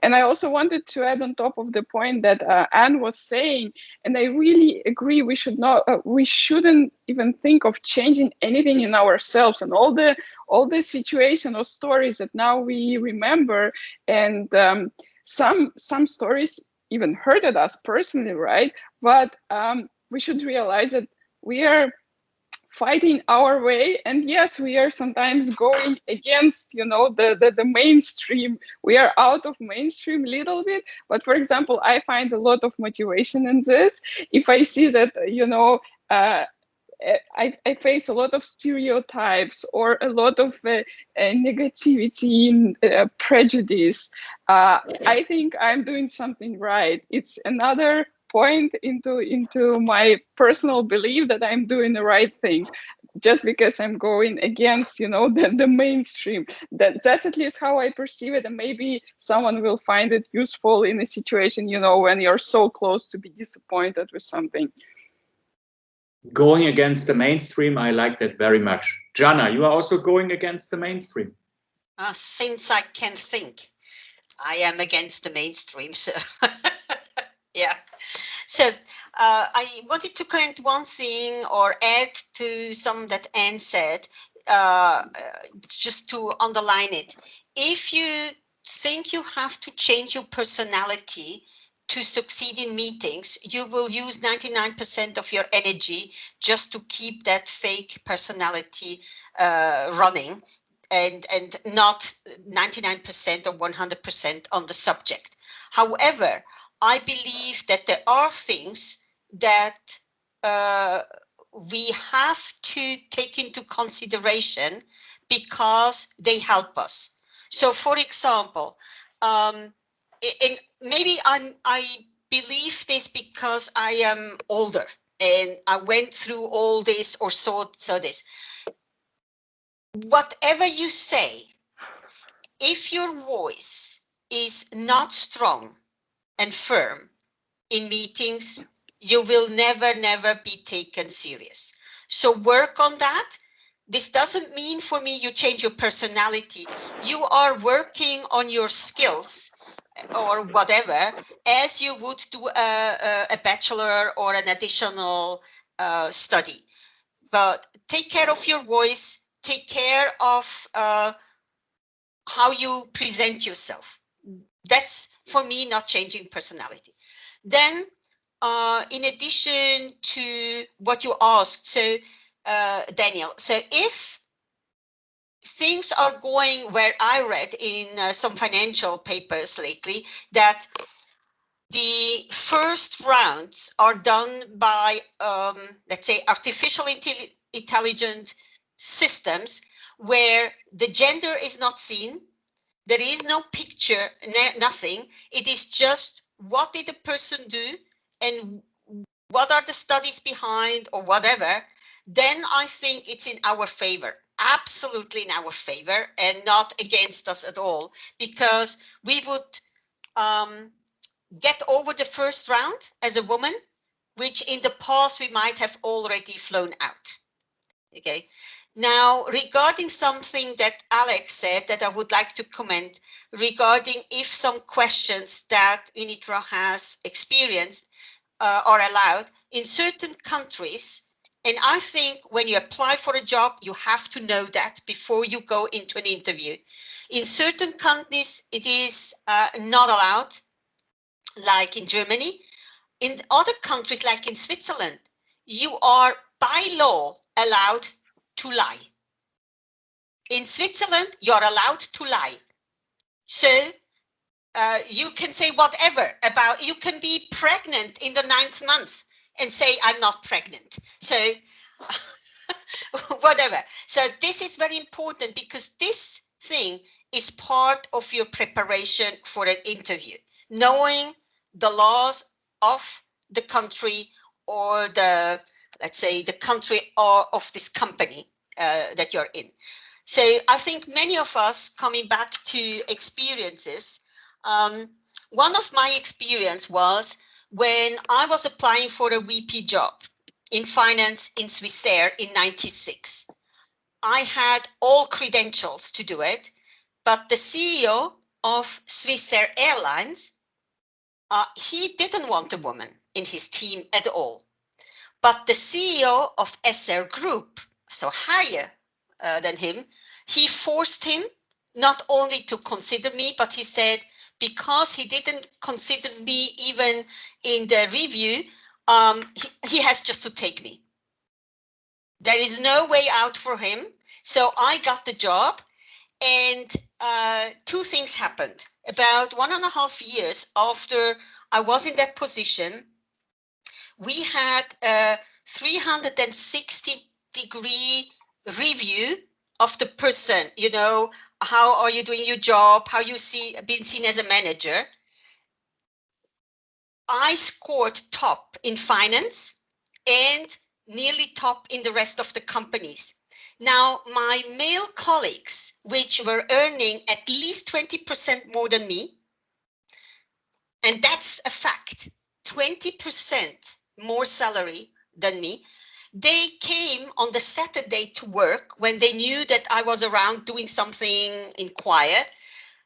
Speaker 13: And I also wanted to add on top of the point that Anne was saying, and I really agree. We shouldn't even think of changing anything in ourselves, and all the situation or stories that now we remember, and some stories even hurted us personally, right? But we should realize that we are fighting our way, and yes, we are sometimes going against, you know, the mainstream. We are out of mainstream a little bit, but for example, I find a lot of motivation in this. If I see that, you know, I face a lot of stereotypes or a lot of negativity and prejudice, I think I'm doing something right. It's another point into my personal belief that I'm doing the right thing, just because I'm going against, you know, the mainstream. That's at least how I perceive it, and maybe someone will find it useful in a situation, you know, when you're so close to be disappointed with something.
Speaker 1: Going against the mainstream, I like that very much. Jana, you are also going against the mainstream.
Speaker 2: Since I can think, I am against the mainstream. So yeah. So I wanted to comment one thing or add to some that Anne said, just to underline it. If you think you have to change your personality to succeed in meetings, you will use 99% of your energy just to keep that fake personality running, and not 99% or 100% on the subject. However, I believe that there are things that we have to take into consideration because they help us. So, for example, maybe I believe this because I am older and I went through all this or saw this. Whatever you say, if your voice is not strong and firm in meetings, you will never be taken serious. So work on that. This doesn't mean for me you change your personality. You are working on your skills or whatever, as you would do a bachelor or an additional study. But take care of your voice, take care of how you present yourself. That's, for me, not changing personality. Then, in addition to what you asked, so Daniel, so if things are going where I read in some financial papers lately that the first rounds are done by, let's say, artificial intelligent systems where the gender is not seen, there is no picture, nothing. It is just what did the person do and what are the studies behind or whatever. Then I think it's in our favor, absolutely in our favor, and not against us at all, because we would get over the first round as a woman, which in the past we might have already flown out. Okay. Now, regarding something that Alex said that I would like to comment regarding if some questions that UNITRA has experienced are allowed in certain countries. And I think when you apply for a job, you have to know that before you go into an interview. In certain countries, it is not allowed, like in Germany. In other countries, like in Switzerland, you are by law allowed to lie. In Switzerland, you're allowed to lie. So you can say whatever about, you can be pregnant in the 9th month and say, I'm not pregnant. So whatever. So this is very important, because this thing is part of your preparation for an interview. Knowing the laws of the country, or the, let's say, the country or of this company that you're in. So I think many of us, coming back to experiences, one of my experience was when I was applying for a VP job in finance in Swissair in 96. I had all credentials to do it, but the CEO of Swissair Airlines, he didn't want a woman in his team at all. But the CEO of SR Group, so higher than him, he forced him not only to consider me, but he said, because he didn't consider me even in the review, he has just to take me. There is no way out for him. So I got the job, and two things happened. About 1.5 years after I was in that position, we had a 360-degree review of the person. You know, how are you doing your job? How you been seen as a manager? I scored top in finance and nearly top in the rest of the companies. Now, my male colleagues, which were earning at least 20% more than me, and that's a fact, 20% more salary than me, they came on the Saturday to work when they knew that I was around doing something in quiet.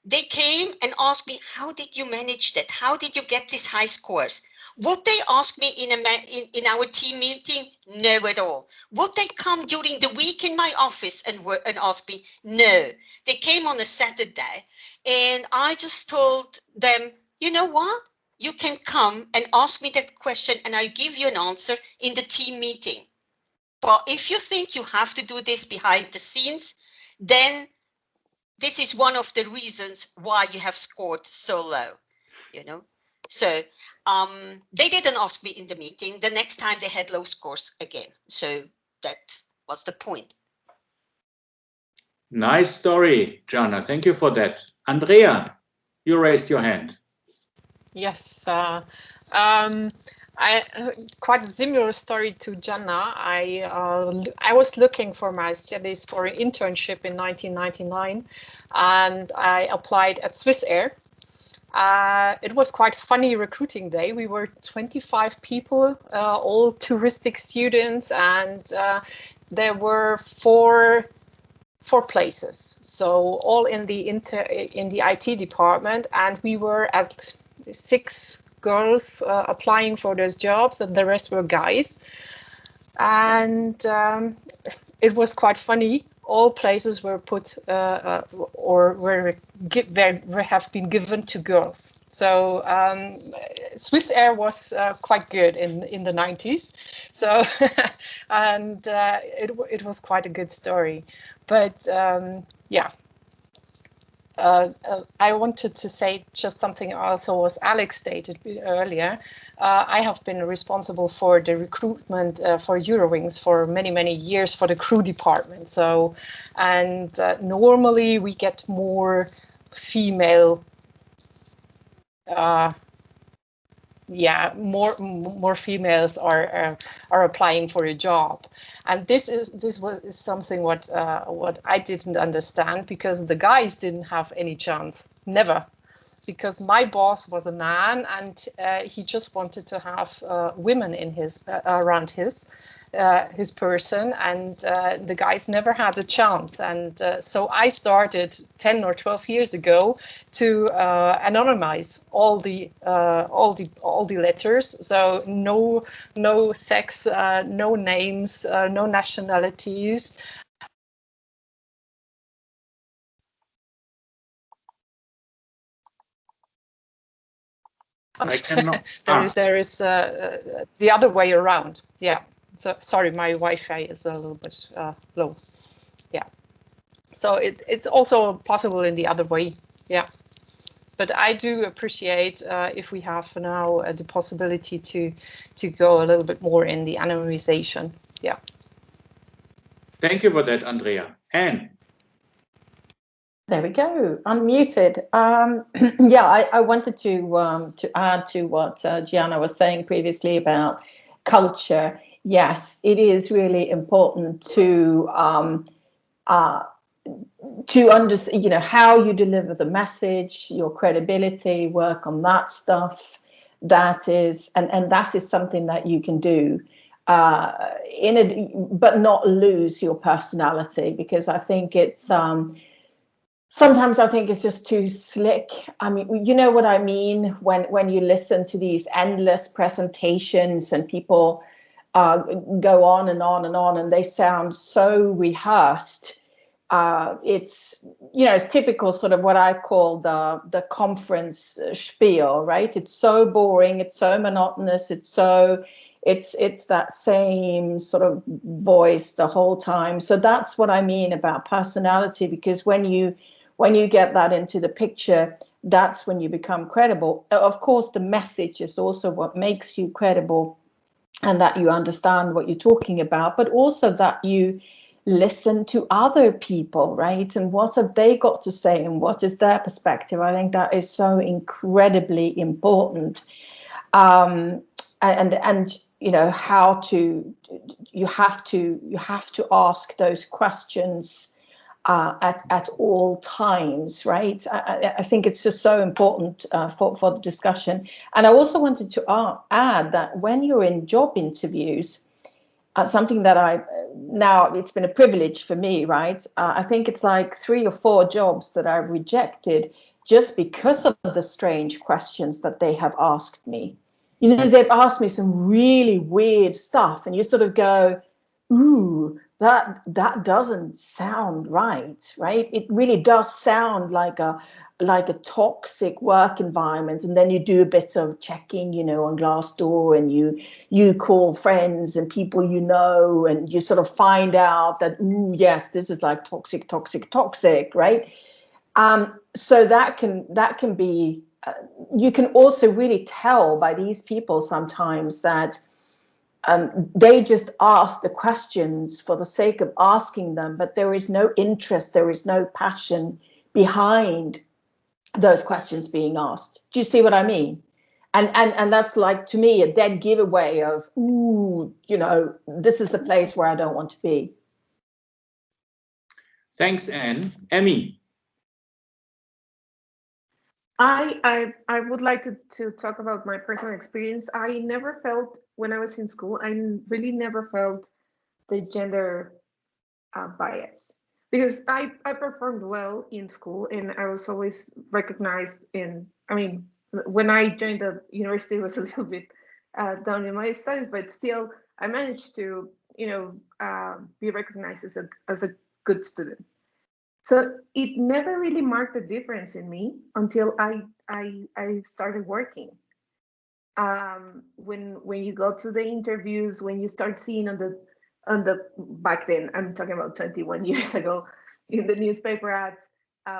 Speaker 2: They came and asked me, how did you manage that? How did you get these high scores? Would they ask me in our team meeting? No, at all. Would they come during the week in my office and ask me? No. They came on a Saturday, and I just told them, you know what? You can come and ask me that question, and I'll give you an answer in the team meeting. But if you think you have to do this behind the scenes, then this is one of the reasons why you have scored so low, you know. So they didn't ask me in the meeting. The next time they had low scores again. So that was the point.
Speaker 1: Nice story, Jana. Thank you for that. Andrea, you raised your hand.
Speaker 7: Yes, I quite a similar story to Jana. I was looking for my studies for an internship in 1999, and I applied at Swissair. It was quite funny recruiting day. We were 25 people, all touristic students, and there were four places. So all in the IT department, and we were at 6 girls applying for those jobs, and the rest were guys. And it was quite funny. All places were put or have been given to girls. So Swissair was quite good in the 90s. So and it was quite a good story. But yeah. I wanted to say just something also what Alex stated earlier. I have been responsible for the recruitment for Eurowings for many years for the crew department. So, and normally we get more female. More females are applying for a job, and this was something what I didn't understand, because the guys didn't have any chance, never, because my boss was a man, and he just wanted to have women in his around his person, and the guys never had a chance. And so I started 10 or 12 years ago to anonymize all the letters. So no sex, no names, no nationalities.
Speaker 1: I cannot.
Speaker 7: There is the other way around. Yeah. So sorry, my Wi-Fi is a little bit low. Yeah. So it's also possible in the other way. Yeah. But I do appreciate if we have now the possibility to go a little bit more in the anonymization. Yeah.
Speaker 1: Thank you for that, Andrea. Anne.
Speaker 8: There we go, unmuted. Yeah, I wanted to add to what Gianna was saying previously about culture. Yes, it is really important to understand, how you deliver the message, your credibility, work on that stuff. That is, and that is something that you can do. But not lose your personality, because I think it's sometimes I think it's just too slick. I mean, you know what I mean when you listen to these endless presentations and people go on and on and on, and they sound so rehearsed. It's it's typical, sort of what I call the conference spiel, right? It's so boring, it's so monotonous, it's that same sort of voice the whole time. So that's what I mean about personality, because when you get that into the picture, that's when you become credible. Of course, the message is also what makes you credible, and that you understand what you're talking about, but also that you listen to other people, right? And what have they got to say, and what is their perspective? I think that is so incredibly important. And how to you have to ask those questions at all times, right? I think it's just so important for the discussion. And I also wanted to add that when you're in job interviews, something that now it's been a privilege for me, right? I think it's like 3 or 4 jobs that I rejected just because of the strange questions that they have asked me. They've asked me some really weird stuff, and you sort of go, ooh, that doesn't sound right? It really does sound like a toxic work environment. And then you do a bit of checking, on Glassdoor, and you call friends and people, and you sort of find out that, ooh, yes, this is like toxic, right? So that can be. You can also really tell by these people sometimes that they just ask the questions for the sake of asking them, but there is no interest, there is no passion behind those questions being asked. Do you see what I mean? And that's, like, to me, a dead giveaway of, ooh, this is a place where I don't want to be.
Speaker 1: Thanks, Anne. Emmy.
Speaker 4: I would like to talk about my personal experience. I never felt, when I was in school, I really never felt the gender bias, because I performed well in school, and I was always recognized when I joined the university, it was a little bit down in my studies, but still I managed to be recognized as a good student. So it never really marked a difference in me until I started working. When you go to the interviews, when you start seeing on the back then, I'm talking about 21 years ago, in the newspaper ads,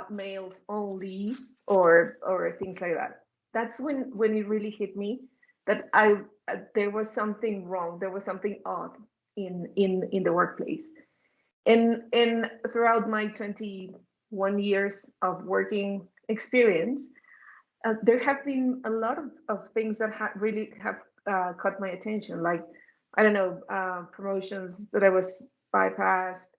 Speaker 4: males only, or things like that. That's when it really hit me that there was something wrong, there was something odd in the workplace. And throughout my 21 years of working experience, there have been a lot of things that really have caught my attention, like, I don't know, promotions that I was bypassed,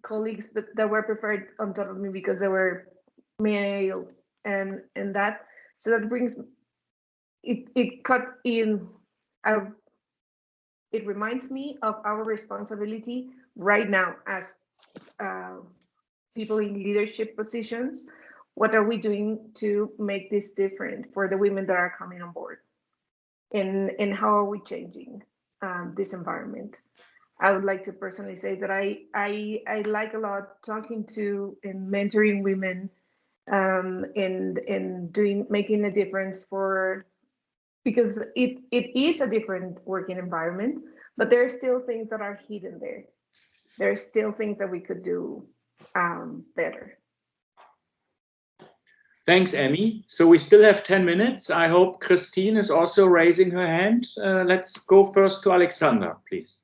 Speaker 4: colleagues that were preferred on top of me because they were male, and that. So that brings it cut in. It reminds me of our responsibility right now as people in leadership positions. What are we doing to make this different for the women that are coming on board? And how are we changing this environment? I would like to personally say that I like a lot talking to and mentoring women, and making a difference because it is a different working environment, but there are still things that are hidden there. There are still things that we could do better.
Speaker 1: Thanks, Emmy. So we still have 10 minutes. I hope Christine is also raising her hand. Let's go first to Alexandra, please.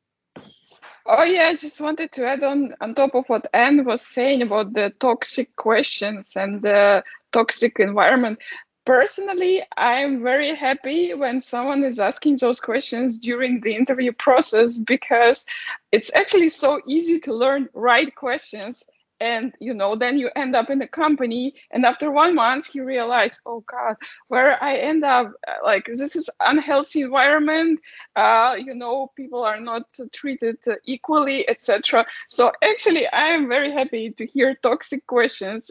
Speaker 13: Oh yeah, I just wanted to add on top of what Anne was saying about the toxic questions and the toxic environment. Personally, I'm very happy when someone is asking those questions during the interview process, because it's actually so easy to learn right questions. And then you end up in a company, and after 1 month you realize, oh God, where I end up, like, this is unhealthy environment. People are not treated equally, etc. So actually, I am very happy to hear toxic questions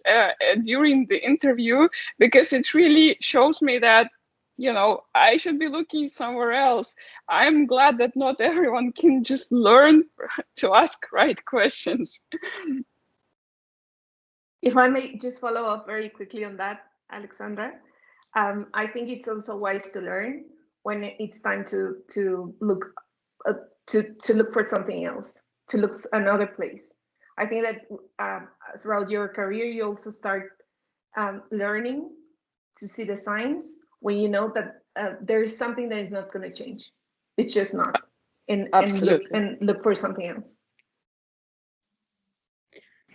Speaker 13: during the interview, because it really shows me that I should be looking somewhere else. I'm glad that not everyone can just learn to ask right questions. If I may just follow up very quickly on that, Alexandra, I think it's also wise to learn when it's time to look to look for something else, to look another place. I think that throughout your career, you also start learning to see the signs when you know that there is something that is not going to change. It's just not, and look for something else.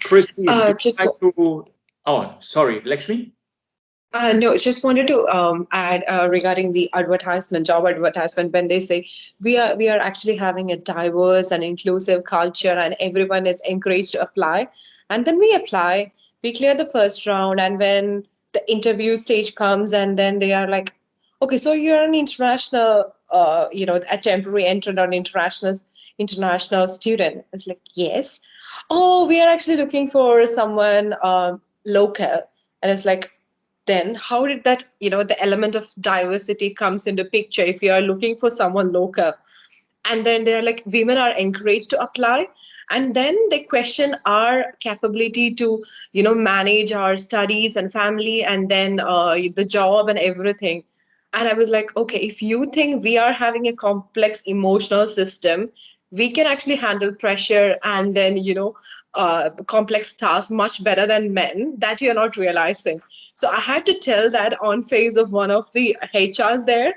Speaker 1: Christine, sorry, Lakshmi?
Speaker 3: No, just wanted to add regarding the job advertisement, when they say we are actually having a diverse and inclusive culture and everyone is encouraged to apply. And then we apply, we clear the first round, and when the interview stage comes, and then they are like, okay, so you're an international, a temporary entrant or an international student. It's like, yes. Oh, we are actually looking for someone local. And it's like, then how did that, the element of diversity comes into picture if you are looking for someone local? And then they're like, women are encouraged to apply. And then they question our capability to, manage our studies and family, and then the job and everything. And I was like, okay, if you think we are having a complex emotional system, we can actually handle pressure and then, complex tasks much better than men, that you're not realizing. So I had to tell that on face of one of the HRs there.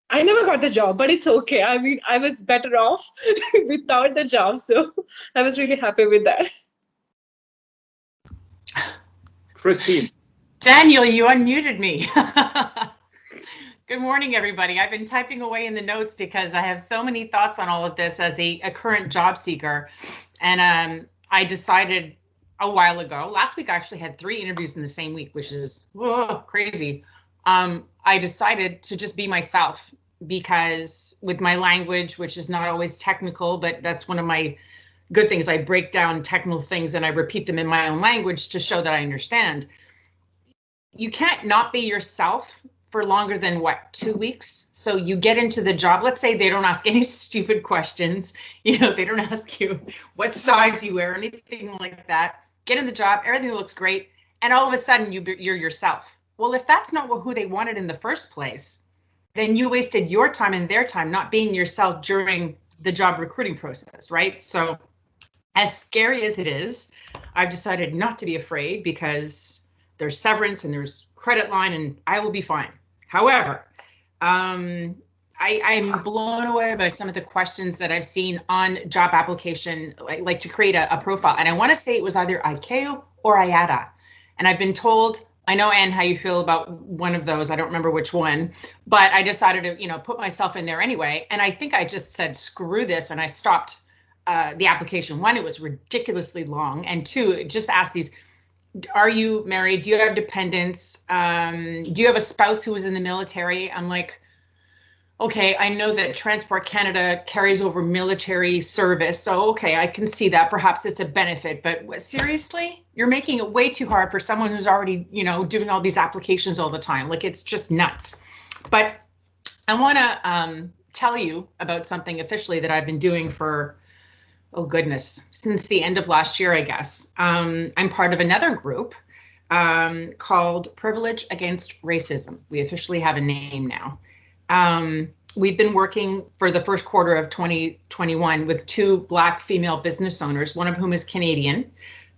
Speaker 3: I never got the job, but it's okay. I mean, I was better off without the job. So I was really happy with that.
Speaker 1: Christine.
Speaker 14: Daniel, you unmuted me. Good morning, everybody. I've been typing away in the notes because I have so many thoughts on all of this as a current job seeker. And I decided a while ago, last week I actually had 3 interviews in the same week, which is crazy. I decided to just be myself, because with my language, which is not always technical, but that's one of my good things. I break down technical things and I repeat them in my own language to show that I understand. You can't not be yourself for longer than 2 weeks. So you get into the job, let's say they don't ask any stupid questions, they don't ask you what size you wear, anything like that. Get in the job, everything looks great, and all of a sudden you're yourself. Well, if that's not who they wanted in the first place, then you wasted your time and their time not being yourself during the job recruiting process, right? So as scary as it is, I've decided not to be afraid, because there's severance and there's credit line and I will be fine. However, I'm blown away by some of the questions that I've seen on job application, like to create a profile. And I want to say it was either ICAO or IATA. And I've been told, I know, Anne, how you feel about one of those. I don't remember which one, but I decided to, put myself in there anyway. And I think I just said, screw this. And I stopped the application. 1, it was ridiculously long. And 2, it just asked these, are you married? Do you have dependents? Do you have a spouse who was in the military? I'm like, okay, I know that Transport Canada carries over military service. So, okay, I can see that. Perhaps it's a benefit. But seriously, you're making it way too hard for someone who's already, doing all these applications all the time. Like, it's just nuts. But I want to tell you about something officially that I've been doing for, oh goodness, since the end of last year, I guess. I'm part of another group called Privilege Against Racism. We officially have a name now. We've been working for the first quarter of 2021 with 2 Black female business owners, one of whom is Canadian.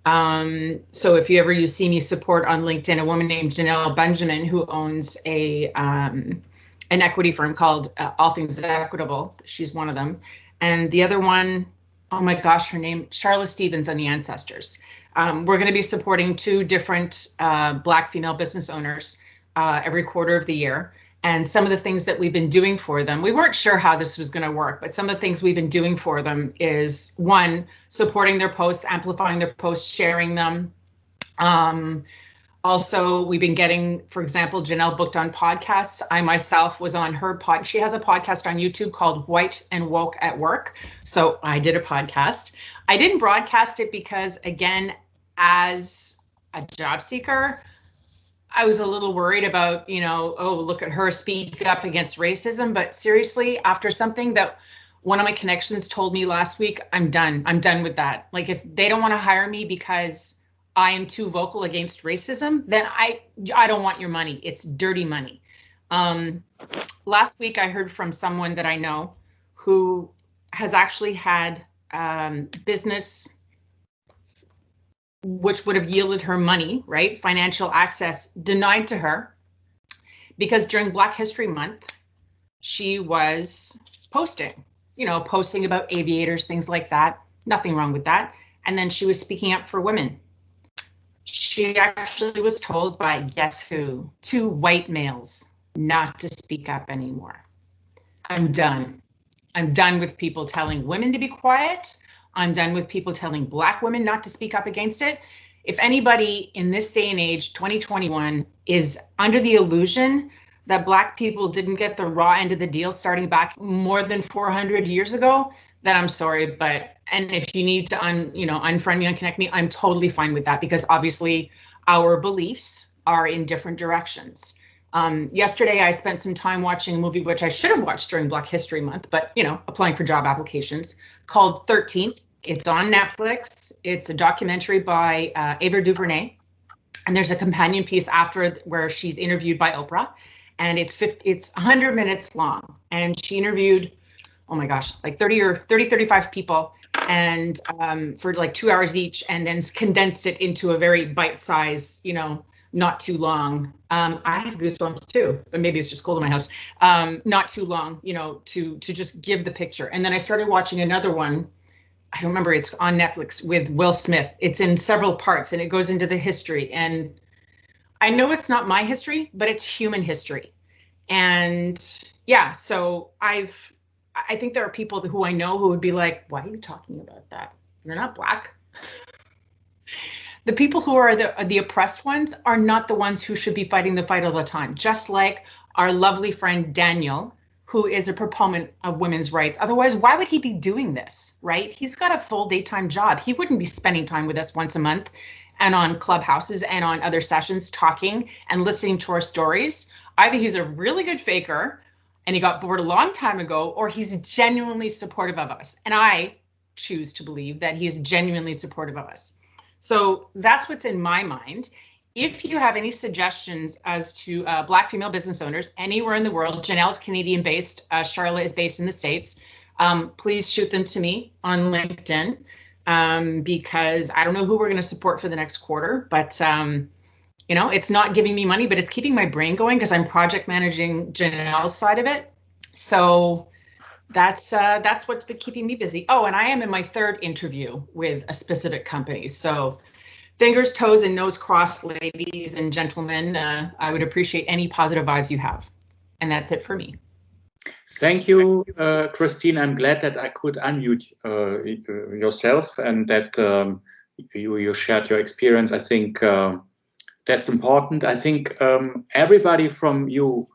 Speaker 14: So if you ever see me support on LinkedIn, a woman named Janelle Benjamin, who owns an equity firm called All Things Equitable. She's one of them. And the other one, oh my gosh, her name, Charlotte Stevens and the Ancestors. We're going to be supporting 2 different Black female business owners every quarter of the year. And some of the things that we've been doing for them, we weren't sure how this was going to work, but some of the things we've been doing for them is, 1, supporting their posts, amplifying their posts, sharing them. Also, we've been getting, for example, Janelle booked on podcasts. I myself was on her pod. She has a podcast on YouTube called White and Woke at Work. So I did a podcast. I didn't broadcast it because, again, as a job seeker, I was a little worried about, oh, look at her speak up against racism. But seriously, after something that one of my connections told me last week, I'm done. I'm done with that. Like, if they don't want to hire me because I am too vocal against racism, then I don't want your money. It's dirty money. Last week, I heard from someone that I know who has actually had business which would have yielded her money, right? Financial access denied to her because during Black History Month, she was posting about aviators, things like that. Nothing wrong with that. And then she was speaking up for women. She actually was told by, guess who? 2 white males not to speak up anymore. I'm done. I'm done with people telling women to be quiet. I'm done with people telling Black women not to speak up against it. If anybody in this day and age, 2021, is under the illusion that Black people didn't get the raw end of the deal starting back more than 400 years ago, then I'm sorry. And if you need to unfriend me, unconnect me, I'm totally fine with that, because obviously our beliefs are in different directions. Yesterday, I spent some time watching a movie, which I should have watched during Black History Month, but, applying for job applications, called 13th. It's on Netflix. It's a documentary by Ava DuVernay. And there's a companion piece after where she's interviewed by Oprah. And it's 100 minutes long. And she interviewed, oh my gosh, like 35 people, and for like 2 hours each, and then condensed it into a very bite-sized, not too long. I have goosebumps too, but maybe it's just cold in my house. Not too long, to just give the picture. And then I started watching another one. I don't remember. It's on Netflix with Will Smith. It's in several parts and it goes into the history. And I know it's not my history, but it's human history. And yeah, so I think there are people who I know who would be like, why are you talking about that? You're not Black. The people who are the oppressed ones are not the ones who should be fighting the fight all the time. Just like our lovely friend Daniel, who is a proponent of women's rights. Otherwise, why would he be doing this, right? He's got a full daytime job. He wouldn't be spending time with us once a month and on Clubhouses and on other sessions talking and listening to our stories. Either he's a really good faker and he got bored a long time ago, or he's genuinely supportive of us. And I choose to believe that he is genuinely supportive of us. So that's what's in my mind. If you have any suggestions as to Black female business owners anywhere in the world, Janelle's Canadian-based, Charlotte is based in the States, please shoot them to me on LinkedIn, because I don't know who we're going to support for the next quarter, but it's not giving me money, but it's keeping my brain going because I'm project managing Janelle's side of it. So that's what's been keeping me busy. Oh, and I am in my 3rd interview with a specific company. So fingers, toes, and nose crossed, ladies and gentlemen. I would appreciate any positive vibes you have. And that's it for me.
Speaker 1: Thank you, Christine. I'm glad that I could unmute yourself and that you shared your experience. I think that's important. I think everybody from you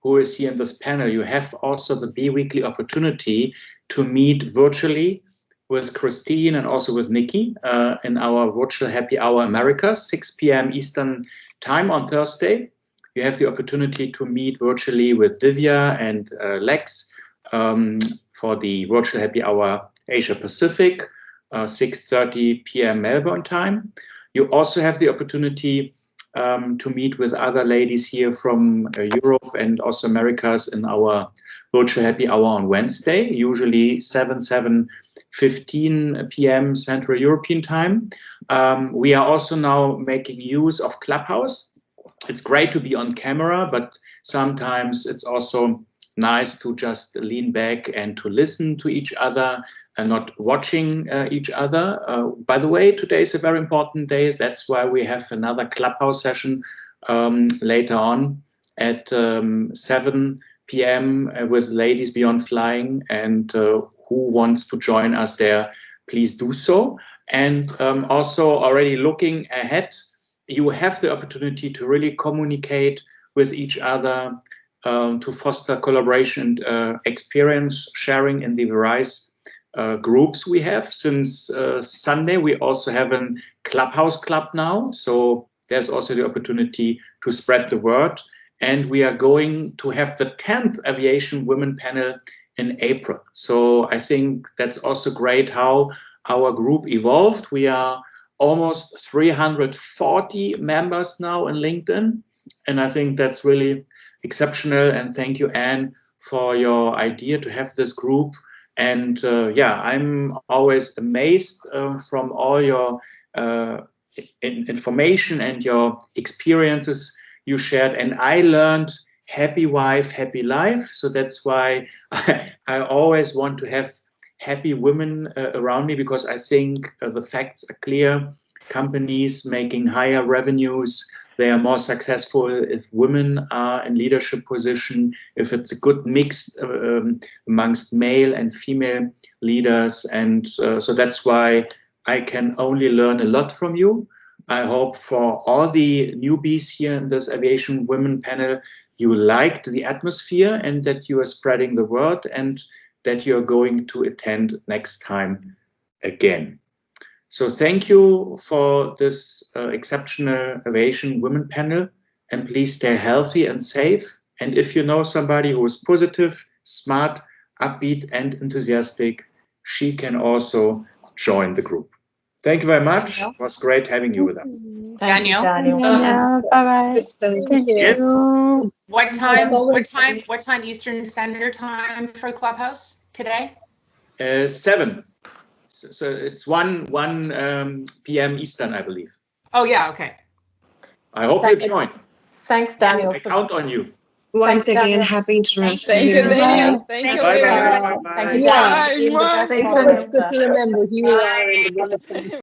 Speaker 1: who is here in this panel, you have also the bi-weekly opportunity to meet virtually with Christine and also with Nikki in our virtual Happy Hour Americas, 6 p.m. Eastern Time on Thursday. You have the opportunity to meet virtually with Divya and Lex for the virtual Happy Hour Asia Pacific, 6:30 p.m. Melbourne time. You also have the opportunity to meet with other ladies here from Europe and also Americas in our virtual Happy Hour on Wednesday, usually 7:15 p.m. Central European time. We are also now making use of Clubhouse. It's great to be on camera, but sometimes it's also nice to just lean back and to listen to each other and not watching each other. By the way, today is a very important day. That's why we have another Clubhouse session later on at 7 p.m. With Ladies Beyond Flying. And who wants to join us there, please do so. And also already looking ahead, you have the opportunity to really communicate with each other, to foster collaboration and experience sharing in the various groups we have. Since Sunday, we also have a Clubhouse Club now. So there's also the opportunity to spread the word. And we are going to have the 10th Aviation Women Panel in April. So I think that's also great how our group evolved. We are almost 340 members now in LinkedIn. And I think that's really exceptional. And thank you, Anne, for your idea to have this group. And yeah, I'm always amazed from all your information and your experiences you shared. And I learned happy wife, happy life. So that's why I always want to have happy women around me, because I think the facts are clear. Companies making higher revenues, they are more successful if women are in leadership position, if it's a good mix amongst male and female leaders. And so that's why I can only learn a lot from you. I hope for all the newbies here in this Aviation Women panel, you liked the atmosphere and that you are spreading the word and that you're going to attend next time again. So thank you for this exceptional Aviation Women panel, and please stay healthy and safe. And if you know somebody who is positive, smart, upbeat and enthusiastic, she can also join the group. Thank you very much. It was great having you with us.
Speaker 14: Daniel?
Speaker 10: Bye-bye.
Speaker 6: Thank you.
Speaker 1: Yes.
Speaker 14: What time Eastern Standard Time for Clubhouse today?
Speaker 1: 7. So it's 1 p.m. Eastern, I believe.
Speaker 14: Oh, yeah, okay.
Speaker 1: I hope you join.
Speaker 8: Thanks, Daniel.
Speaker 1: I count on you.
Speaker 3: Once again, happy International
Speaker 13: Thank you,
Speaker 3: Women's Day.
Speaker 13: Daniel. Thank you very much.
Speaker 1: Bye.
Speaker 8: Thank you,
Speaker 6: Yeah.
Speaker 8: Daniel. You're the best
Speaker 6: It's
Speaker 8: moderator.
Speaker 6: good to remember who you are and the women's